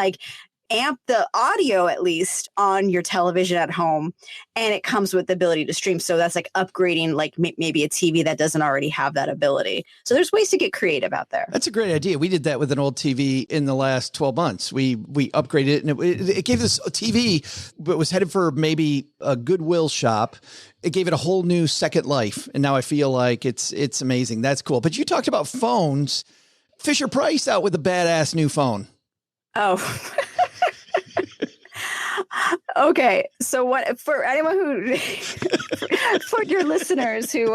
amp the audio at least on your television at home, and it comes with the ability to stream. So that's upgrading maybe a TV that doesn't already have that ability. So there's ways to get creative out there. That's a great idea. We did that with an old TV in the last 12 months. We upgraded it, and it gave us a TV, but was headed for maybe a Goodwill shop. It gave it a whole new second life, and now I feel like it's amazing. That's cool. But you talked about phones. Fisher Price out with a badass new phone. Oh. Okay, so what for anyone for your listeners who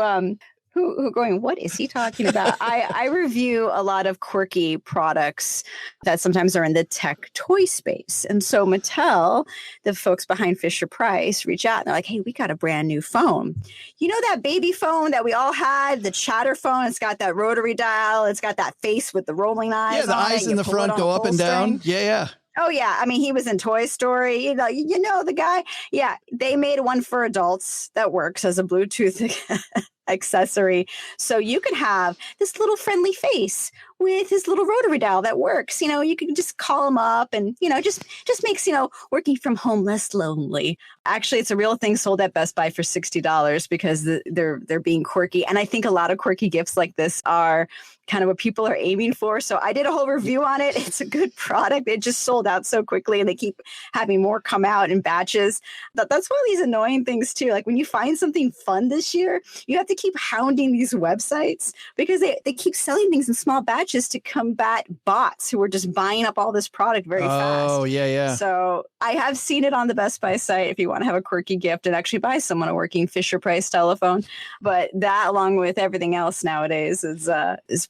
who going, what is he talking about? I review a lot of quirky products that sometimes are in the tech toy space. And so Mattel, the folks behind Fisher-Price, reach out and they're like, hey, we got a brand new phone. You know that baby phone that we all had, the chatter phone? It's got that rotary dial. It's got that face with the rolling eyes. Yeah, the eyes in the front go up and down. Yeah. Oh, yeah. I mean, he was in Toy Story. You know the guy. Yeah, they made one for adults that works as a Bluetooth accessory. So you could have this little friendly face with his little rotary dial that works. You can just call him up and, just makes, working from home less lonely. Actually, it's a real thing sold at Best Buy for $60 because they're being quirky. And I think a lot of quirky gifts like this are kind of what people are aiming for. So I did a whole review on it. It's a good product. It just sold out so quickly and they keep having more come out in batches. That's one of these annoying things too. Like when you find something fun this year, you have to keep hounding these websites because they keep selling things in small batches to combat bots who are just buying up all this product very fast. Oh, yeah. So I have seen it on the Best Buy site if you want to have a quirky gift and actually buy someone a working Fisher-Price telephone. But that, along with everything else nowadays, is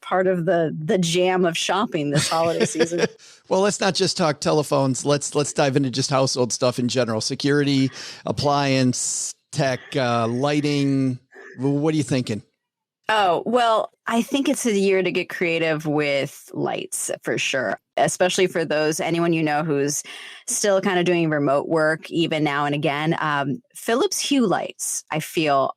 part of the jam of shopping this holiday season. Well, let's not just talk telephones. Let's dive into just household stuff in general. Security, appliance, tech, lighting. What are you thinking? Oh, well, I think it's a year to get creative with lights for sure, especially for anyone who's still kind of doing remote work even now and again. Philips Hue lights, I feel,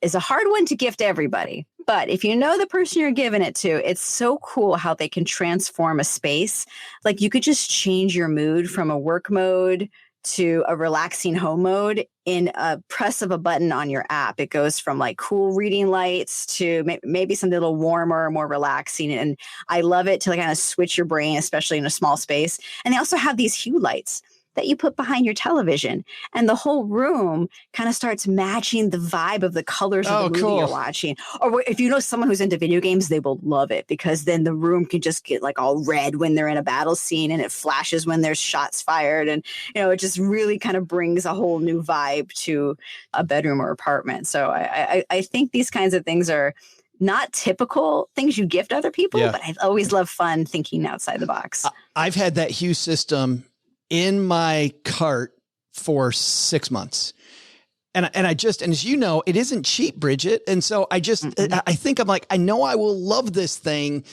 is a hard one to gift everybody. But if you know the person you're giving it to, it's so cool how they can transform a space. Like you could just change your mood from a work mode to a relaxing home mode in a press of a button on your app. It goes from like cool reading lights to maybe something a little warmer, more relaxing. And I love it to kind of switch your brain, especially in a small space. And they also have these Hue lights that you put behind your television and the whole room kind of starts matching the vibe of the colors of the movie you're watching. Or if you know someone who's into video games, they will love it because then the room can just get like all red when they're in a battle scene and it flashes when there's shots fired. And, it just really kind of brings a whole new vibe to a bedroom or apartment. So I think these kinds of things are not typical things you gift other people, but I always love fun thinking outside the box. I've had that Hue system in my cart for 6 months. And as you know, it isn't cheap, Bridget. And so I think I'm like, I know I will love this thing.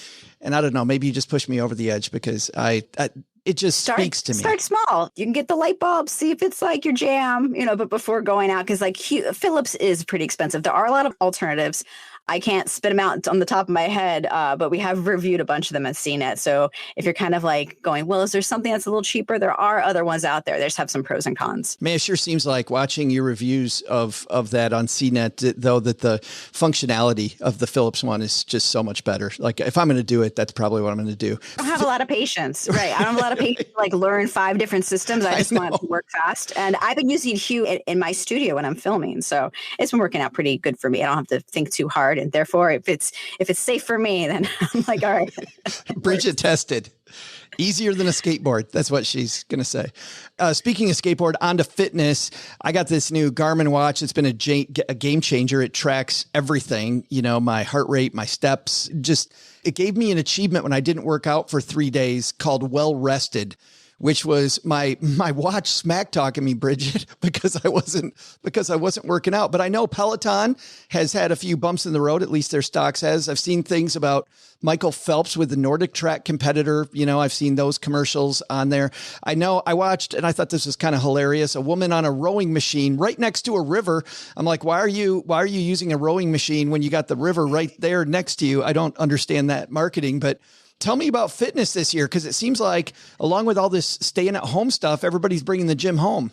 And I don't know, maybe you just push me over the edge because it just speaks to me. Start small. You can get the light bulb, see if it's like your jam, but before going out, because like Philips is pretty expensive. There are a lot of alternatives. I can't spit them out on the top of my head, but we have reviewed a bunch of them at CNET. So if you're kind of like going, well, is there something that's a little cheaper? There are other ones out there. They just have some pros and cons. Man, it sure seems like watching your reviews of that on CNET, though, that the functionality of the Philips one is just so much better. Like if I'm going to do it, that's probably what I'm going to do. I don't have a lot of patience, right? I don't have a lot of patience to like learn 5 different systems. I just want it to work fast. And I've been using Hue in my studio when I'm filming. So it's been working out pretty good for me. I don't have to think too hard. And therefore, if it's safe for me, then I'm like, all right. Bridget tested. Easier than a skateboard. That's what she's going to say. Speaking of skateboard, on to fitness. I got this new Garmin watch. It's been a game changer. It tracks everything, my heart rate, my steps. It gave me an achievement when I didn't work out for 3 days called Well Rested, which was my watch smack talking me, Bridget, because I wasn't working out. But I know Peloton has had a few bumps in the road. At least their stocks has. I've seen things about Michael Phelps with the Nordic track competitor. I've seen those commercials on there. I know I watched, and I thought this was kind of hilarious, a woman on a rowing machine right next to a river. I'm like, why are you using a rowing machine when you got the river right there next to you? I don't understand that marketing, but tell me about fitness this year, because it seems like along with all this staying at home stuff, everybody's bringing the gym home.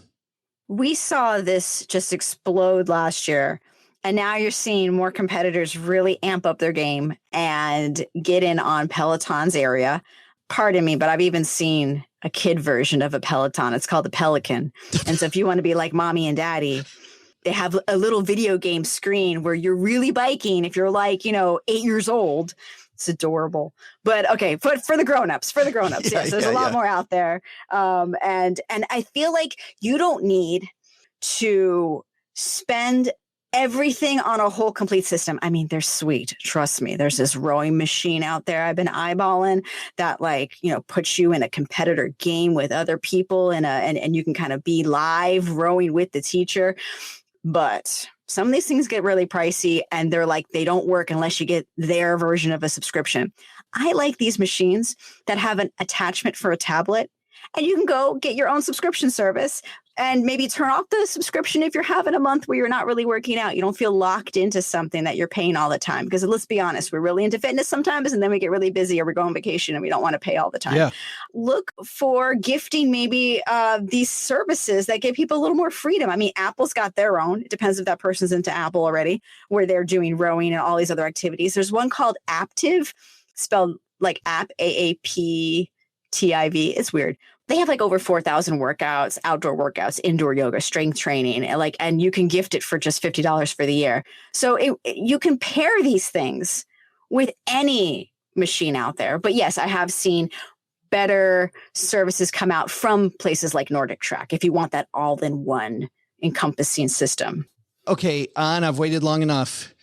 We saw this just explode last year. And now you're seeing more competitors really amp up their game and get in on Peloton's area. Pardon me, but I've even seen a kid version of a Peloton. It's called the Pelican. And so if you want to be like mommy and daddy, they have a little video game screen where you're really biking. If you're like, 8 years old, it's adorable. But okay, for the grown-ups, yes, there's a lot more out there. And I feel like you don't need to spend everything on a whole complete system. I mean, they're sweet. Trust me. There's this rowing machine out there I've been eyeballing that puts you in a competitor game with other people and you can kind of be live rowing with the teacher. But some of these things get really pricey and they don't work unless you get their version of a subscription. I like these machines that have an attachment for a tablet, and you can go get your own subscription service and maybe turn off the subscription if you're having a month where you're not really working out. You don't feel locked into something that you're paying all the time. Because let's be honest, we're really into fitness sometimes, and then we get really busy or we go on vacation and we don't want to pay all the time. Yeah. Look for gifting maybe these services that give people a little more freedom. I mean, Apple's got their own. It depends if that person's into Apple already, where they're doing rowing and all these other activities. There's one called Aptiv, spelled like app, AAPTIV. It's weird. They have over 4,000 workouts, outdoor workouts, indoor yoga, strength training, and you can gift it for just $50 for the year. So you can pair these things with any machine out there. But yes, I have seen better services come out from places like Nordic Track if you want that all-in-one encompassing system. Okay, Ann, I've waited long enough.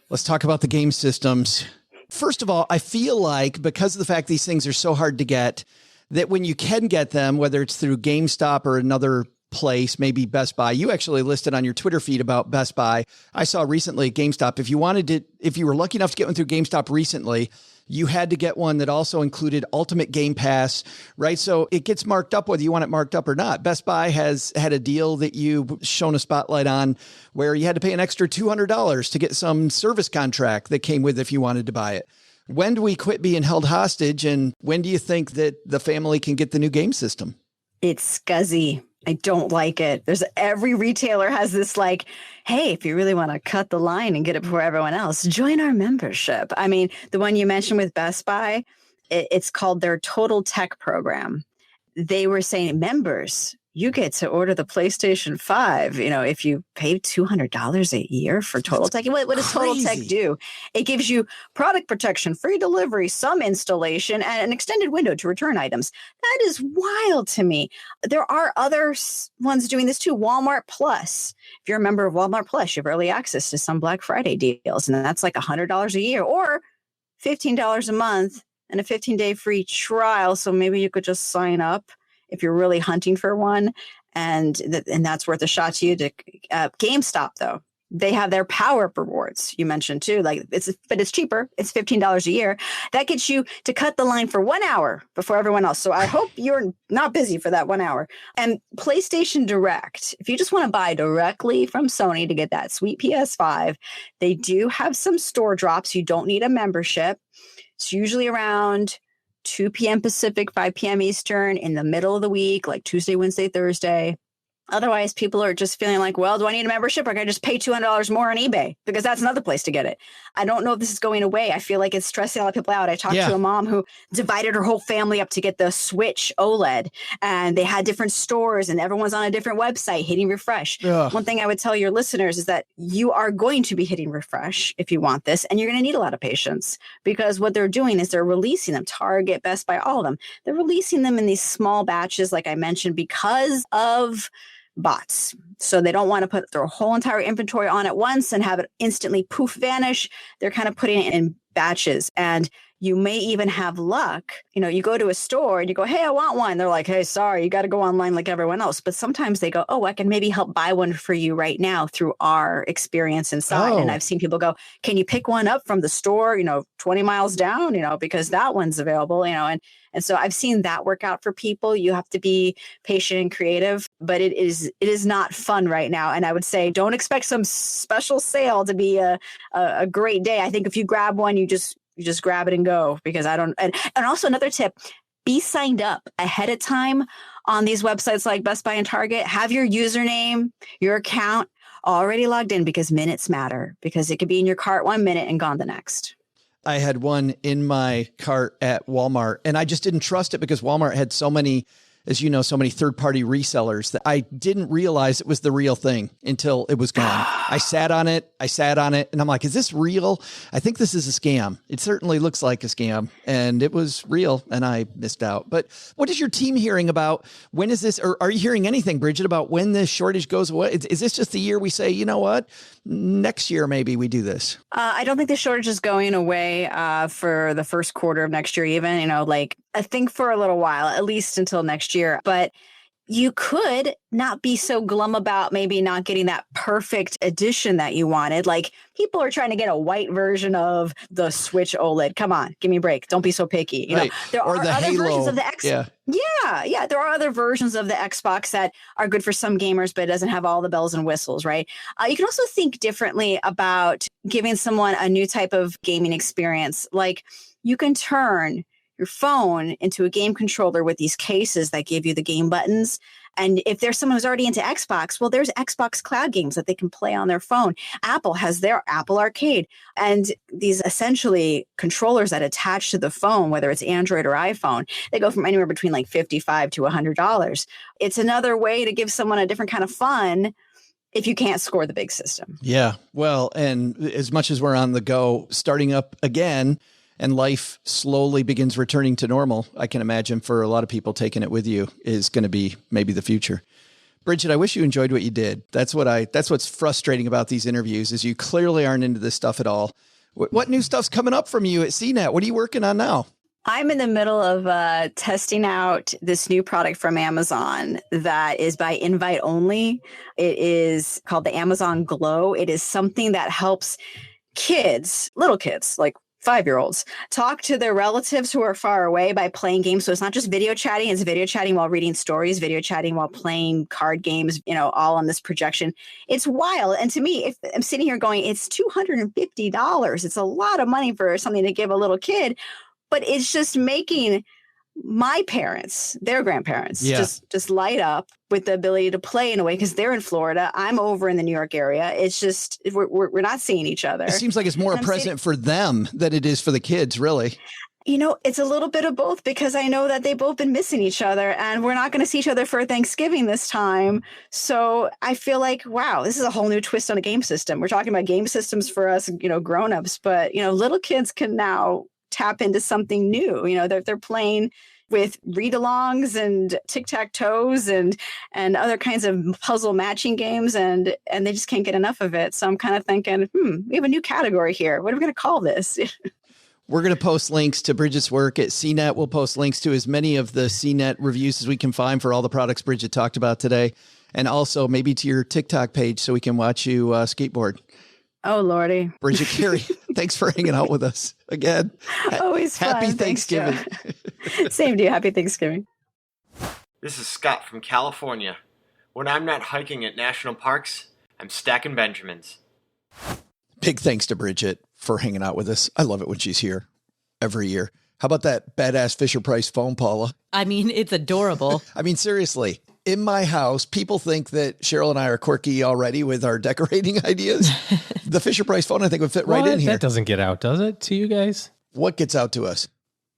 Let's talk about the game systems. First of all, I feel like because of the fact these things are so hard to get, that when you can get them, whether it's through GameStop or another place, maybe Best Buy, you actually listed on your Twitter feed about Best Buy. I saw recently at GameStop, if you were lucky enough to get one through GameStop recently, you had to get one that also included Ultimate Game Pass, right? So it gets marked up whether you want it marked up or not. Best Buy has had a deal that you've shown a spotlight on where you had to pay an extra $200 to get some service contract that came with if you wanted to buy it. When do we quit being held hostage, and when do you think that the family can get the new game system? It's scuzzy. I don't like it. Every retailer has this hey, if you really want to cut the line and get it before everyone else, join our membership. I mean, the one you mentioned with Best Buy, it's called their Total Tech program. They were saying, members, you get to order the PlayStation 5, if you pay $200 a year for Total Tech. What does Total Tech do? It gives you product protection, free delivery, some installation, and an extended window to return items. That is wild to me. There are other ones doing this too. Walmart Plus. If you're a member of Walmart Plus, you have early access to some Black Friday deals, and that's $100 a year or $15 a month and a 15-day free trial. So maybe you could just sign up if you're really hunting for one, and that's worth a shot to you. GameStop, though, they have their Power Rewards you mentioned too. But it's cheaper. It's $15 a year. That gets you to cut the line for 1 hour before everyone else. So I hope you're not busy for that 1 hour. And PlayStation Direct, if you just want to buy directly from Sony to get that sweet PS5, they do have some store drops. You don't need a membership. It's usually around 2 p.m. Pacific, 5 p.m. Eastern in the middle of the week, like Tuesday, Wednesday, Thursday. Otherwise, people are just feeling like, well, do I need a membership or can I just pay $200 more on eBay? Because that's another place to get it. I don't know if this is going away. I feel like it's stressing a lot of people out. I talked to a mom who divided her whole family up to get the Switch OLED, and they had different stores and everyone's on a different website hitting refresh. Ugh. One thing I would tell your listeners is that you are going to be hitting refresh if you want this, and you're going to need a lot of patience because what they're doing is they're releasing them. Target, Best Buy, all of them. They're releasing them in these small batches, like I mentioned, because of bots. So they don't want to put their whole entire inventory on at once and have it instantly poof vanish. They're kind of putting it in batches. And you may even have luck. You go to a store and you go, hey, I want one. They're like, hey, sorry, you got to go online like everyone else. But sometimes they go, oh, I can maybe help buy one for you right now through our experience inside. Oh. And I've seen people go, can you pick one up from the store, 20 miles down, because that one's available, and so I've seen that work out for people. You have to be patient and creative, but it is not fun right now. And I would say, don't expect some special sale to be a great day. I think if you grab one, you just grab it and go, because and also another tip, be signed up ahead of time on these websites like Best Buy and Target. Have your username, your account already logged in, because minutes matter, because it could be in your cart 1 minute and gone the next. I had one in my cart at Walmart and I just didn't trust it because Walmart had so many as you know, so many third-party resellers that I didn't realize it was the real thing until it was gone. I sat on it, and I'm like, is this real? I think this is a scam. It certainly looks like a scam, and it was real, and I missed out. But what is your team hearing about? When is this, or are you hearing anything, Bridget, about when this shortage goes away? Is this just the year we say, you know what, next year maybe we do this? I don't think the shortage is going away for the first quarter of next year even, I think for a little while, at least until next year. But you could not be so glum about maybe not getting that perfect edition that you wanted. Like people are trying to get a white version of the Switch OLED. Come on, give me a break. Don't be so picky. Right. There or are the other Halo. versions of the Xbox. Yeah. There are other versions of the Xbox that are good for some gamers, but it doesn't have all the bells and whistles, right? You can also think differently about giving someone a new type of gaming experience. Like you can turn your phone into a game controller with these cases that give you the game buttons. And if there's someone who's already into Xbox, well, there's Xbox Cloud games that they can play on their phone. Apple has their Apple Arcade. And these essentially controllers that attach to the phone, whether it's Android or iPhone, they go from anywhere between like $55 to $100. It's another way to give someone a different kind of fun if you can't score the big system. Yeah. Well, and as much as we're on the go, starting up again, and life slowly begins returning to normal, I can imagine for a lot of people taking it with you is going to be maybe the future. Bridget, I wish you enjoyed what you did. That's what's frustrating about these interviews is you clearly aren't into this stuff at all. What new stuff's coming up from you at CNET? What are you working on now? I'm in the middle of testing out this new product from Amazon that is by invite only. It is called the Amazon Glow. It is something that helps kids, little kids, like 5-year-olds, talk to their relatives who are far away by playing games. So it's not just video chatting, it's video chatting while reading stories, video chatting while playing card games, all on this projection. It's wild. And to me, if I'm sitting here going, it's $250. It's a lot of money for something to give a little kid, but it's just making my parents, their grandparents, just light up with the ability to play in a way because they're in Florida. I'm over in the New York area. It's just we're not seeing each other. It seems like it's more a present for them than it is for the kids, really. It's a little bit of both because I know that they've both been missing each other and we're not going to see each other for Thanksgiving this time. So I feel like, wow, this is a whole new twist on a game system. We're talking about game systems for us, grownups, but, little kids can now tap into something new. They're playing with read-alongs and tic-tac-toes and other kinds of puzzle matching games, and they just can't get enough of it. So I'm kind of thinking, we have a new category here. What are we going to call this? We're going to post links to Bridget's work at CNET. We'll post links to as many of the CNET reviews as we can find for all the products Bridget talked about today, and also maybe to your TikTok page so we can watch you skateboard. Oh, Lordy. Bridget Carey, thanks for hanging out with us again. Always fun. Happy Thanksgiving. Thanks, same to you. Happy Thanksgiving. This is Scott from California. When I'm not hiking at national parks, I'm stacking Benjamins. Big thanks to Bridget for hanging out with us. I love it when she's here every year. How about that badass Fisher-Price phone, Paula? I mean, it's adorable. I mean, seriously. In my house, people think that Cheryl and I are quirky already with our decorating ideas. The Fisher-Price phone, I think, would fit right in here. That doesn't get out, does it, to you guys? What gets out to us?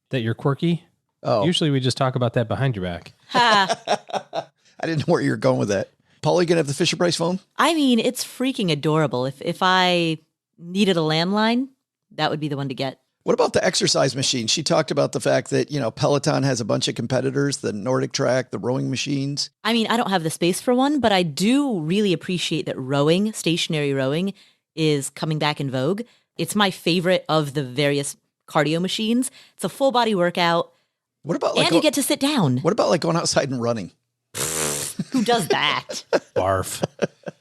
That you're quirky? Oh. Usually we just talk about that behind your back. I didn't know where you were going with that. Paula, you going to have the Fisher-Price phone? I mean, it's freaking adorable. If I needed a landline, that would be the one to get. What about the exercise machine? She talked about the fact that, Peloton has a bunch of competitors, the Nordic Track, the rowing machines. I mean, I don't have the space for one, but I do really appreciate that stationary rowing is coming back in vogue. It's my favorite of the various cardio machines. It's a full body workout. What about and you get to sit down. What about going outside and running? Who does that? Barf.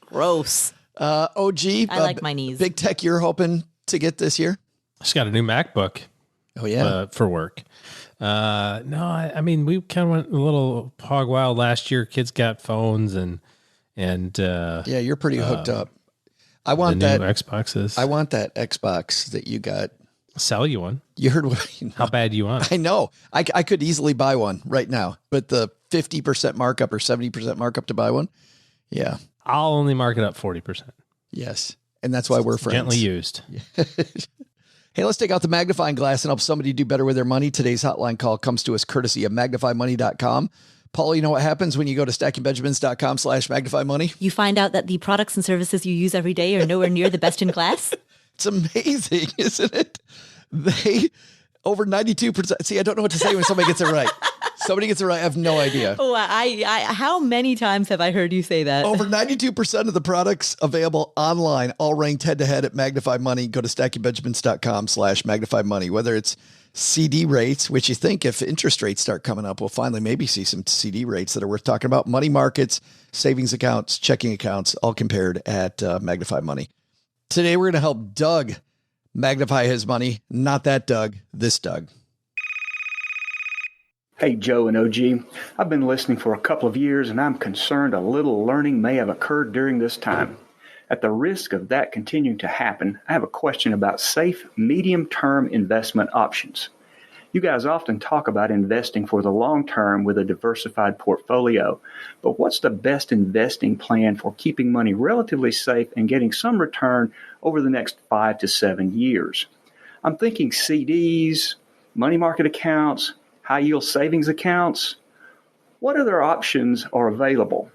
Gross. OG. I like my knees. Big tech you're hoping to get this year? Just got a new MacBook. Oh, yeah. For work. I mean, we kind of went a little hog wild last year. Kids got phones and yeah, you're pretty hooked up. I want the that new Xboxes. I want that Xbox that you got. I'll sell you one. You heard what? How bad do you want it? I know. I could easily buy one right now, but the 50% markup or 70% markup to buy one. Yeah. I'll only mark it up 40%. Yes. And that's why we're friends. Gently used. Hey, let's take out the magnifying glass and help somebody do better with their money. Today's hotline call comes to us courtesy of magnifymoney.com. Paula, you know what happens when you go to stackingbenjamins.com/magnify money? You find out that the products and services you use every day are nowhere near the best in class. It's amazing, isn't it? They over 92%. See, I don't know what to say when somebody gets it right. Somebody gets it right. I have no idea. Oh, how many times have I heard you say that? Over 92% of the products available online, all ranked head to head at Magnify Money. Go to stackingbenjamins.com/magnify money. Whether it's CD rates, which you think if interest rates start coming up, we'll finally maybe see some CD rates that are worth talking about. Money markets, savings accounts, checking accounts, all compared at Magnify Money. Today, we're going to help Doug magnify his money. Not that Doug, this Doug. Hey, Joe and OG. I've been listening for a couple of years, and I'm concerned a little learning may have occurred during this time. At the risk of that continuing to happen, I have a question about safe, medium-term investment options. You guys often talk about investing for the long term with a diversified portfolio, but what's the best investing plan for keeping money relatively safe and getting some return over the next 5 to 7 years? I'm thinking CDs, money market accounts, high-yield savings accounts. What other options are available?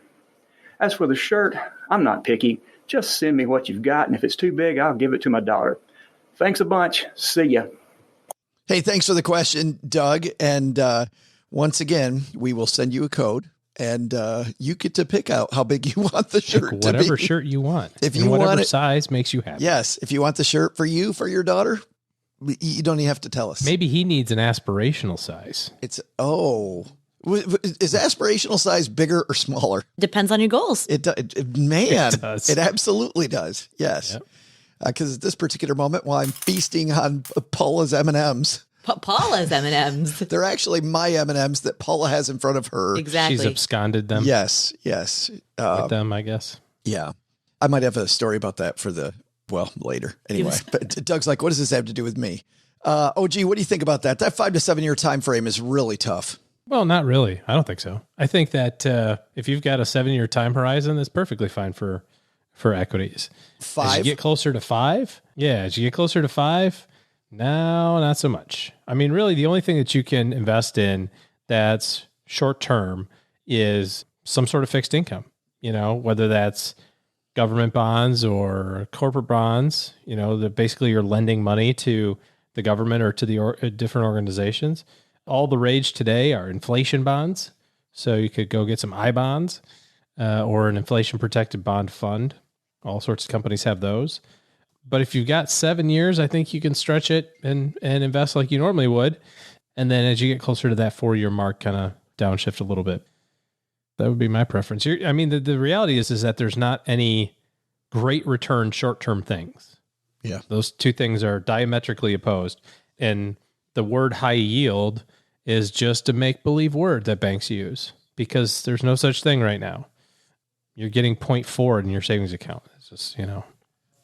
As for the shirt, I'm not picky. Just send me what you've got, and if it's too big, I'll give it to my daughter. Thanks a bunch. See ya. Hey, thanks for the question, Doug. And once again, we will send you a code, and you get to pick out how big you want the shirt to be. Whatever shirt you want. If you want whatever it, size makes you happy. Yes. If you want the shirt for you, for your daughter, you don't even have to tell us. Maybe he needs an aspirational size. Is aspirational size bigger or smaller? Depends on your goals. It does. It absolutely does. Yes. Yep. Because at this particular moment, while I'm feasting on Paula's M&Ms. Paula's M&Ms. They're actually my M&Ms that Paula has in front of her. Exactly. She's absconded them. Yes. With them, I guess. Yeah. I might have a story about that for later. Anyway, but Doug's like, what does this have to do with me? OG, what do you think about that? That 5 to 7 year time frame is really tough. Well, not really. I don't think so. I think that if you've got a 7-year time horizon, that's perfectly fine for equities. 5? As you get closer to 5, no, not so much. I mean, really, the only thing that you can invest in that's short term is some sort of fixed income, whether that's government bonds or corporate bonds, that basically you're lending money to the government or to the different organizations. All the rage today are inflation bonds. So you could go get some I bonds or an inflation protected bond fund. All sorts of companies have those. But if you've got 7 years, I think you can stretch it and invest like you normally would. And then as you get closer to that 4-year mark, kind of downshift a little bit. That would be my preference. I mean, the reality is that there's not any great return short-term things. Yeah. Those two things are diametrically opposed. And the word high yield is just a make-believe word that banks use because there's no such thing right now. You're getting 0.4 in your savings account. It's just,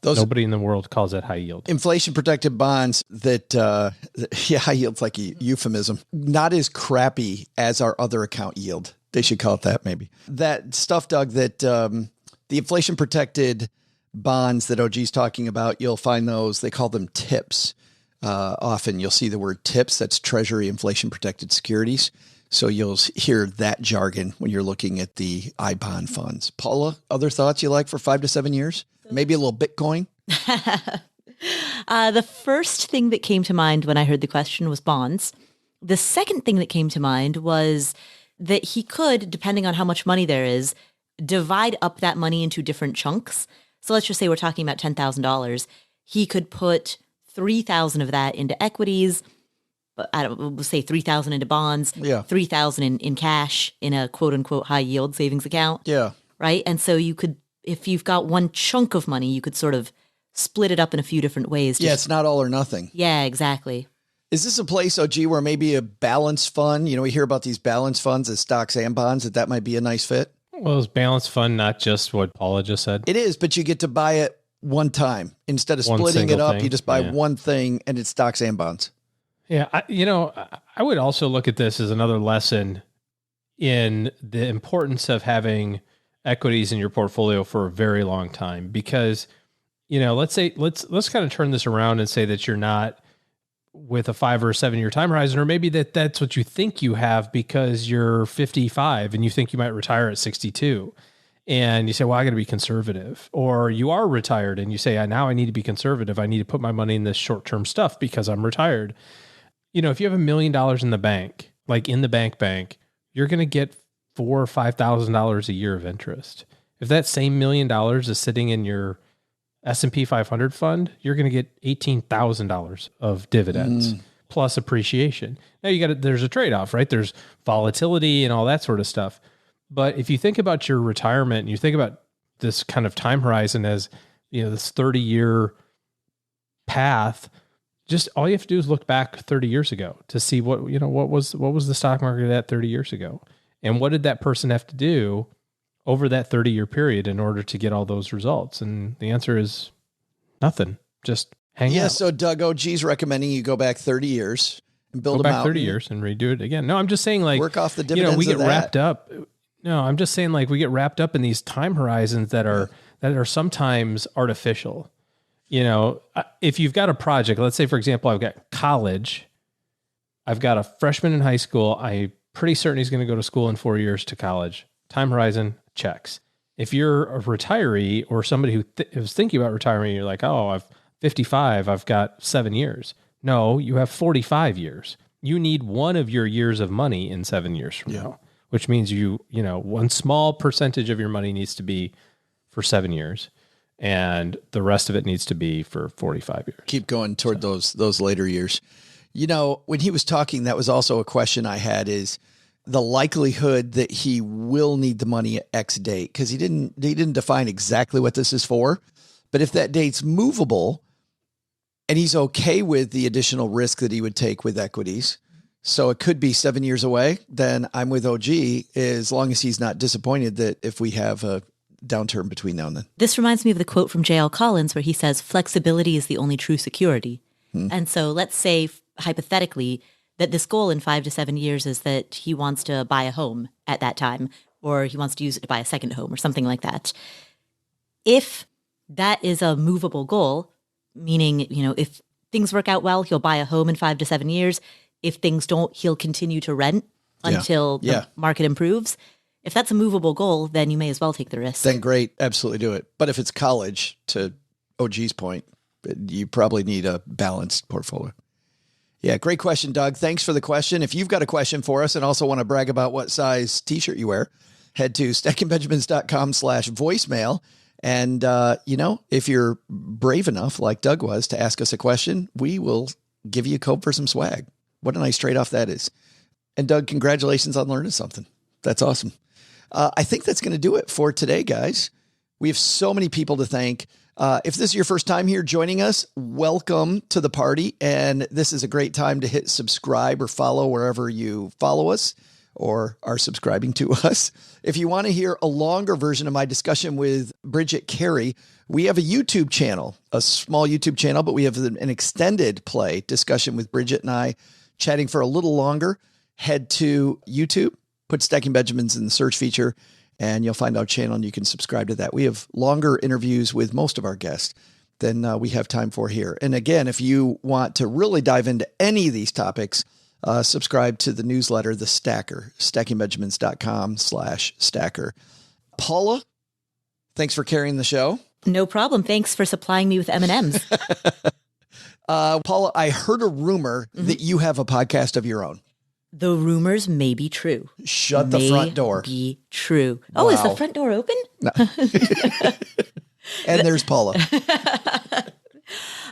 nobody in the world calls that high yield. Inflation protected bonds high yield's like a euphemism. Not as crappy as our other account yield. They should call it that maybe. That stuff, Doug, that the inflation protected bonds that OG's talking about, you'll find those, they call them TIPS. Often you'll see the word TIPS, that's Treasury Inflation Protected Securities. So you'll hear that jargon when you're looking at the I-bond funds. Paula, other thoughts you like for 5 to 7 years? Maybe a little Bitcoin? The first thing that came to mind when I heard the question was bonds. The second thing that came to mind was that he could, depending on how much money there is, divide up that money into different chunks. So let's just say we're talking about $10,000. He could put 3,000 of that into equities. We'll say 3,000 into bonds, 3,000 in cash in a quote unquote high yield savings account. Yeah. Right. And so you could, if you've got one chunk of money, you could sort of split it up in a few different ways. Yeah. It's not all or nothing. Yeah, exactly. Is this a place, OG, where maybe a balanced fund, we hear about these balanced funds as stocks and bonds, that might be a nice fit? Well, is balanced fund not just what Paula just said? It is, but you get to buy it one time. Instead of splitting it up, you just buy one thing and it's stocks and bonds. Yeah. I would also look at this as another lesson in the importance of having equities in your portfolio for a very long time, because, let's kind of turn this around and say that you're not with a 5 or 7 year time horizon, or maybe that's what you think you have because you're 55 and you think you might retire at 62. And you say, well, I got to be conservative. Or you are retired and you say, now I need to be conservative. I need to put my money in this short-term stuff because I'm retired. If you have $1 million in the bank, like in the bank, you're going to get $4,000 or $5,000 a year of interest. If that same $1 million is sitting in your S&P 500 fund, you're going to get $18,000 of dividends plus appreciation. Now there's a trade-off, right? There's volatility and all that sort of stuff. But if you think about your retirement and you think about this kind of time horizon as, this 30-year path, just all you have to do is look back 30 years ago to see what was the stock market at 30 years ago. And what did that person have to do over that 30-year period in order to get all those results? And the answer is nothing. Just hang out. So Doug, OG's recommending you go back 30 years and build go a back mountain. 30 years and redo it again. No, I'm just saying Work off the dividends we get of that. wrapped up. No, I'm just saying we get wrapped up in these time horizons that are sometimes artificial. If you've got a project, let's say, for example, I've got college, I've got a freshman in high school. I'm pretty certain he's going to go to school in 4 years to college. Time horizon checks. If you're a retiree or somebody who is thinking about retiring, you're like, oh, I'm 55, I've got 7 years. No, you have 45 years. You need one of your years of money in 7 years from now, which means one small percentage of your money needs to be for 7 years. And the rest of it needs to be for 45 years. Keep going toward those later years. When he was talking, that was also a question I had, is the likelihood that he will need the money at X date, because he didn't define exactly what this is for. But if that date's movable and he's okay with the additional risk that he would take with equities, so it could be 7 years away, then I'm with OG, as long as he's not disappointed that if we have a downturn between now and then. This reminds me of the quote from J.L. Collins where he says, flexibility is the only true security. And so let's say, hypothetically, that this goal in 5 to 7 years is that he wants to buy a home at that time, or he wants to use it to buy a second home or something like that. If that is a movable goal, meaning, if things work out well, he'll buy a home in 5 to 7 years. If things don't, he'll continue to rent until the market improves. If that's a movable goal, then you may as well take the risk. Then great. Absolutely do it. But if it's college, to OG's point, you probably need a balanced portfolio. Yeah, great question, Doug. Thanks for the question. If you've got a question for us and also want to brag about what size t-shirt you wear, head to stackingbenjamins.com/voicemail. And, if you're brave enough, like Doug was, to ask us a question, we will give you a code for some swag. What a nice trade-off that is. And Doug, congratulations on learning something. That's awesome. I think that's going to do it for today, guys. We have so many people to thank. If this is your first time here joining us, welcome to the party. And this is a great time to hit subscribe or follow wherever you follow us or are subscribing to us. If you want to hear a longer version of my discussion with Bridget Carey, we have a YouTube channel, a small YouTube channel, but we have an extended play discussion with Bridget and I chatting for a little longer. Head to YouTube, put Stacking Benjamins in the search feature, and you'll find our channel and you can subscribe to that. We have longer interviews with most of our guests than we have time for here. And again, if you want to really dive into any of these topics, subscribe to the newsletter, The Stacker, stackingbenjamins.com/stacker. Paula, thanks for carrying the show. No problem. Thanks for supplying me with M&Ms. Paula, I heard a rumor that you have a podcast of your own. The rumors may be true. Shut the front door. Be true. Oh, is the front door open? No. And there's Paula.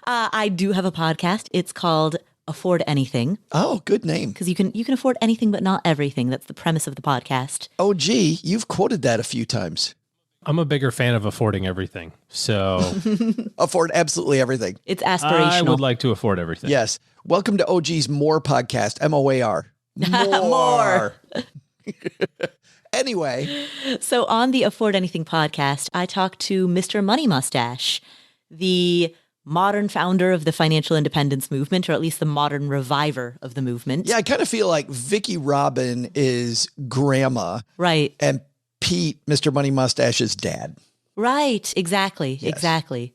I do have a podcast. It's called Afford Anything. Oh, good name. Because you can afford anything, but not everything. That's the premise of the podcast. Oh, gee, you've quoted that a few times. I'm a bigger fan of affording everything. So afford absolutely everything. It's aspirational. I would like to afford everything. Yes. Welcome to OG's More podcast. MOAR. More. Anyway. So on the Afford Anything podcast, I talked to Mr. Money Mustache, the modern founder of the financial independence movement, or at least the modern reviver of the movement. Yeah, I kind of feel like Vicki Robin is grandma. Right. And Pete, Mr. Money Mustache's dad. Right. Exactly. Yes. Exactly.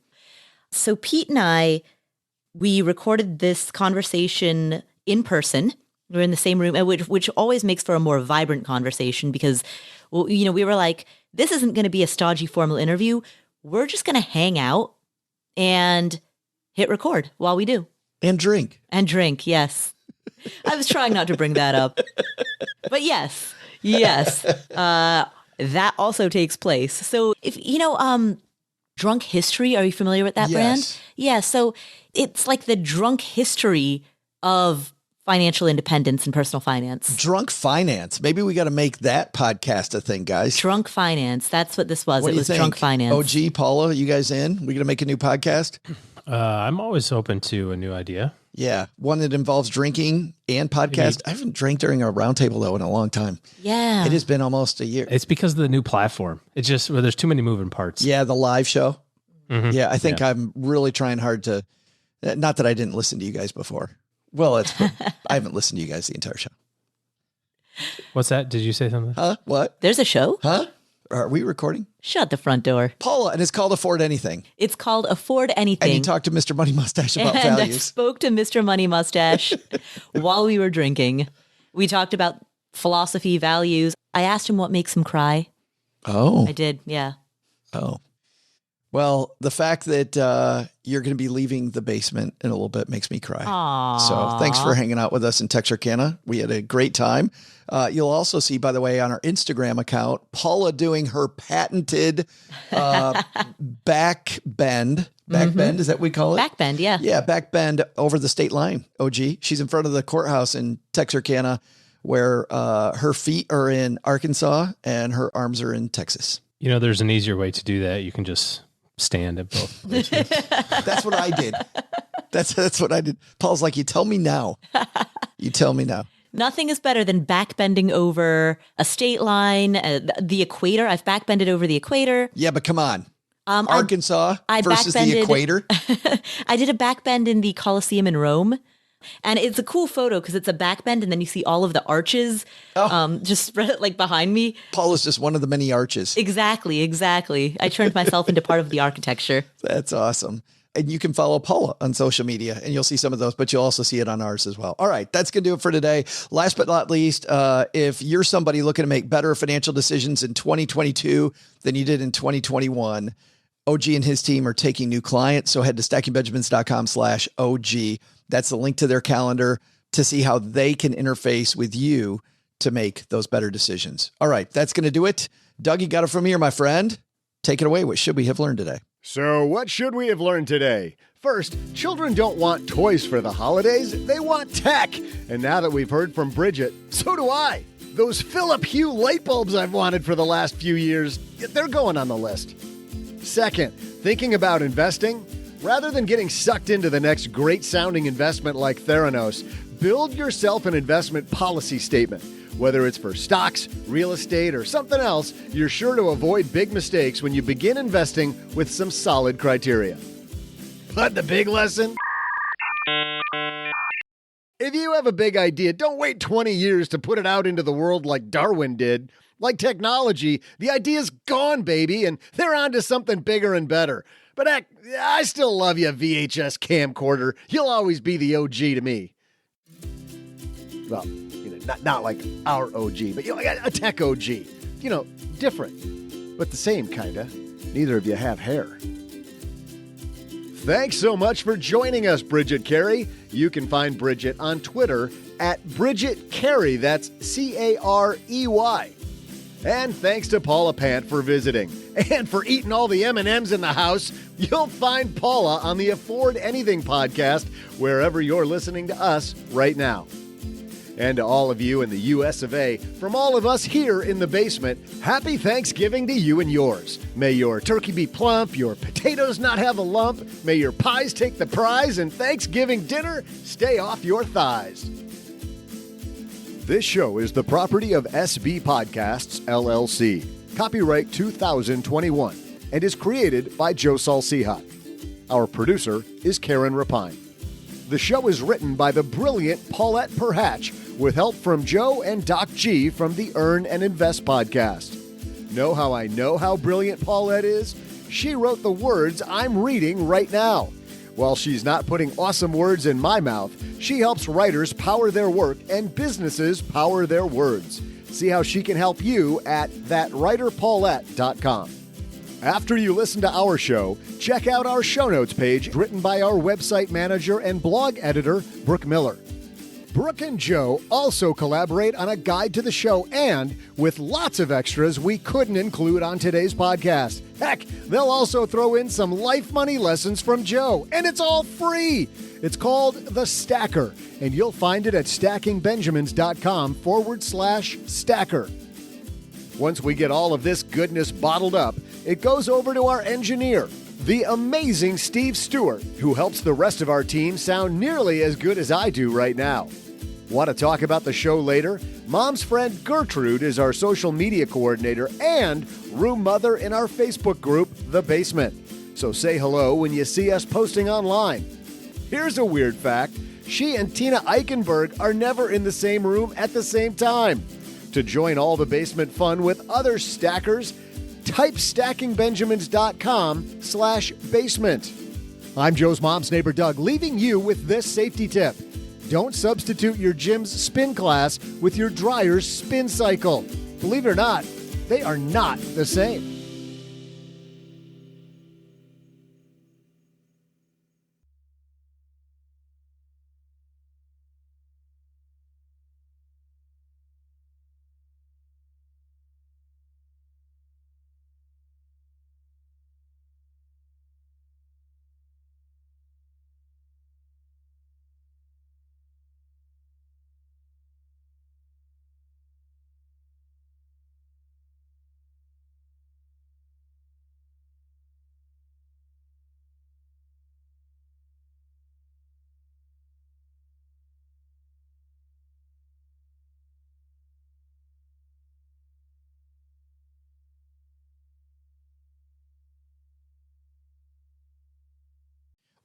So Pete and I we recorded this conversation in person. We're in the same room, which always makes for a more vibrant conversation because, well, you know, we were like, this isn't going to be a stodgy formal interview. We're just going to hang out and hit record while we do. And drink. And drink, yes. I was trying not to bring that up. But yes. That also takes place. So if, you know, Drunk History, are you familiar with that brand? Yeah, so it's like the drunk history of financial independence and personal finance. Drunk finance. Maybe we got to make that podcast a thing, guys. Drunk finance. That's what this was. What it was think? Drunk finance. OG, Paula, you guys in? We going to make a new podcast? I'm always open to a new idea. Yeah. One that involves drinking and podcast. I haven't drank during a roundtable, though, in a long time. Yeah. It has been almost a year. It's because of the new platform. It's just, well, there's too many moving parts. Yeah, the live show. Mm-hmm. Yeah, I think I'm really trying hard to, not that I didn't listen to you guys before. Well, I haven't listened to you guys the entire show. What's that? Did you say something? Huh? What? There's a show? Huh? Are we recording? Shut the front door. Paula, and it's called Afford Anything. It's called Afford Anything. And you talked to Mr. Money Mustache about and values. I spoke to Mr. Money Mustache while we were drinking. We talked about philosophy, values. I asked him what makes him cry. Oh. I did, yeah. Oh. Well, the fact that you're going to be leaving the basement in a little bit makes me cry. Aww. So thanks for hanging out with us in Texarkana. We had a great time. You'll also see, by the way, on our Instagram account, Paula doing her patented back bend. Back bend, is that what we call it? Back bend, yeah. Yeah, back bend over the state line, OG. She's in front of the courthouse in Texarkana where her feet are in Arkansas and her arms are in Texas. You know, there's an easier way to do that. You can just stand at both. That's what I did. That's what I did. Paul's like, you tell me now. You tell me now. Nothing is better than backbending over a state line, the equator. I've backbended over the equator. Yeah, but come on. Arkansas versus the equator. I did a backbend in the Colosseum in Rome. And it's a cool photo because it's a backbend and then you see all of the arches just spread like behind me. Paul is just one of the many arches. Exactly. I turned myself into part of the architecture. That's awesome. And you can follow Paula on social media and you'll see some of those, but you'll also see it on ours as well. All right, that's going to do it for today. Last but not least, if you're somebody looking to make better financial decisions in 2022 than you did in 2021, OG and his team are taking new clients. So head to stackingbenjamins.com/OG. That's the link to their calendar to see how they can interface with you to make those better decisions. All right, that's going to do it. Doug, you got it from here, my friend. Take it away. What should we have learned today? So what should we have learned today? First, children don't want toys for the holidays. They want tech. And now that we've heard from Bridget, so do I. Those Philip Hue light bulbs I've wanted for the last few years, they're going on the list. Second, thinking about investing? Rather than getting sucked into the next great-sounding investment like Theranos, build yourself an investment policy statement. Whether it's for stocks, real estate, or something else, you're sure to avoid big mistakes when you begin investing with some solid criteria. But the big lesson? If you have a big idea, don't wait 20 years to put it out into the world like Darwin did. Like technology, the idea's gone, baby, and they're on to something bigger and better. But heck, I still love you, VHS camcorder. You'll always be the OG to me. Well, not like our OG, but a tech OG. Different, but the same, kinda. Neither of you have hair. Thanks so much for joining us, Bridget Carey. You can find Bridget on Twitter at Bridget Carey. That's Carey. And thanks to Paula Pant for visiting. And for eating all the M&Ms in the house, you'll find Paula on the Afford Anything podcast, wherever you're listening to us right now. And to all of you in the US of A, from all of us here in the basement, happy Thanksgiving to you and yours. May your turkey be plump, your potatoes not have a lump, may your pies take the prize, and Thanksgiving dinner stay off your thighs. This show is the property of SB Podcasts, LLC. Copyright 2021 and is created by Joe Salsihak. Our producer is Karen Rapine. The show is written by the brilliant Paulette Perhatch with help from Joe and Doc G from the Earn and Invest podcast. Know how I know how brilliant Paulette is? She wrote the words I'm reading right now. While she's not putting awesome words in my mouth, she helps writers power their work and businesses power their words. See how she can help you at thatwriterpaulette.com. After you listen to our show, check out our show notes page written by our website manager and blog editor, Brooke Miller. Brooke and Joe also collaborate on a guide to the show and with lots of extras we couldn't include on today's podcast. Heck, they'll also throw in some life money lessons from Joe, and it's all free. It's called The Stacker, and you'll find it at stackingbenjamins.com/stacker. Once we get all of this goodness bottled up, it goes over to our engineer, the amazing Steve Stewart, who helps the rest of our team sound nearly as good as I do right now. Want to talk about the show later? Mom's friend Gertrude is our social media coordinator and room mother in our Facebook group, The Basement. So say hello when you see us posting online. Here's a weird fact. She and Tina Eichenberg are never in the same room at the same time. To join all the basement fun with other stackers, type stackingbenjamins.com/basement. I'm Joe's mom's neighbor, Doug, leaving you with this safety tip. Don't substitute your gym's spin class with your dryer's spin cycle. Believe it or not, they are not the same.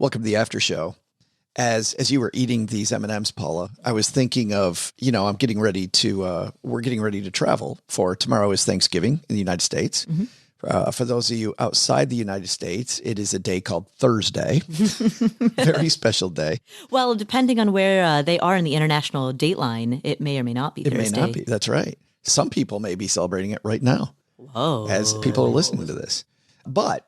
Welcome to the after show. As you were eating these M&Ms, Paula, I was thinking of, we're getting ready to travel for tomorrow is Thanksgiving in the United States. Mm-hmm. For those of you outside the United States, it is a day called Thursday. Very special day. Well, depending on where they are in the international date line, it may or may not be Thursday. It may not be. That's right. Some people may be celebrating it right now. Whoa. As people are listening to this. But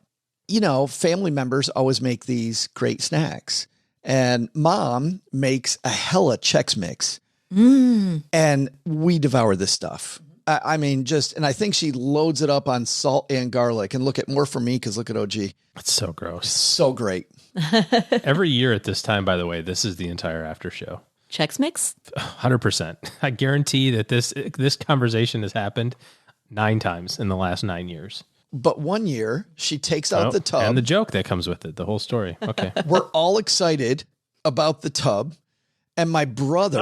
family members always make these great snacks. And Mom makes a hella Chex Mix. And we devour this stuff. And I think she loads it up on salt and garlic. And look at more for me because look at OG. That's so gross. It's so great. Every year at this time, by the way, this is the entire after show. Chex Mix? 100%. I guarantee that this conversation has happened 9 times in the last 9 years. But one year, she takes out the tub. And the joke that comes with it, the whole story. Okay. We're all excited about the tub. And my brother...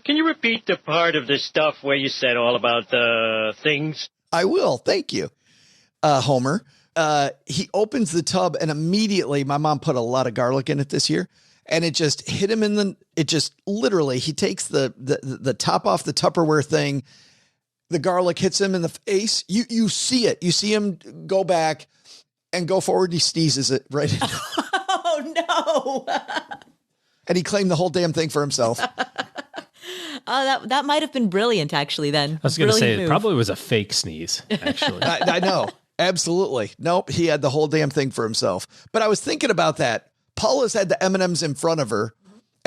Can you repeat the part of the stuff where you said all about the things? I will. Thank you, Homer. He opens the tub, and immediately, my mom put a lot of garlic in it this year. And it just hit him he takes the top off the Tupperware thing. The garlic hits him in the face. You see it. You see him go back and go forward. He sneezes it right into Oh, no. And he claimed the whole damn thing for himself. That might have been brilliant, actually, then. I was going to say, it probably was a fake sneeze, actually. I know. Absolutely. Nope. He had the whole damn thing for himself. But I was thinking about that. Paula's had the M&Ms in front of her.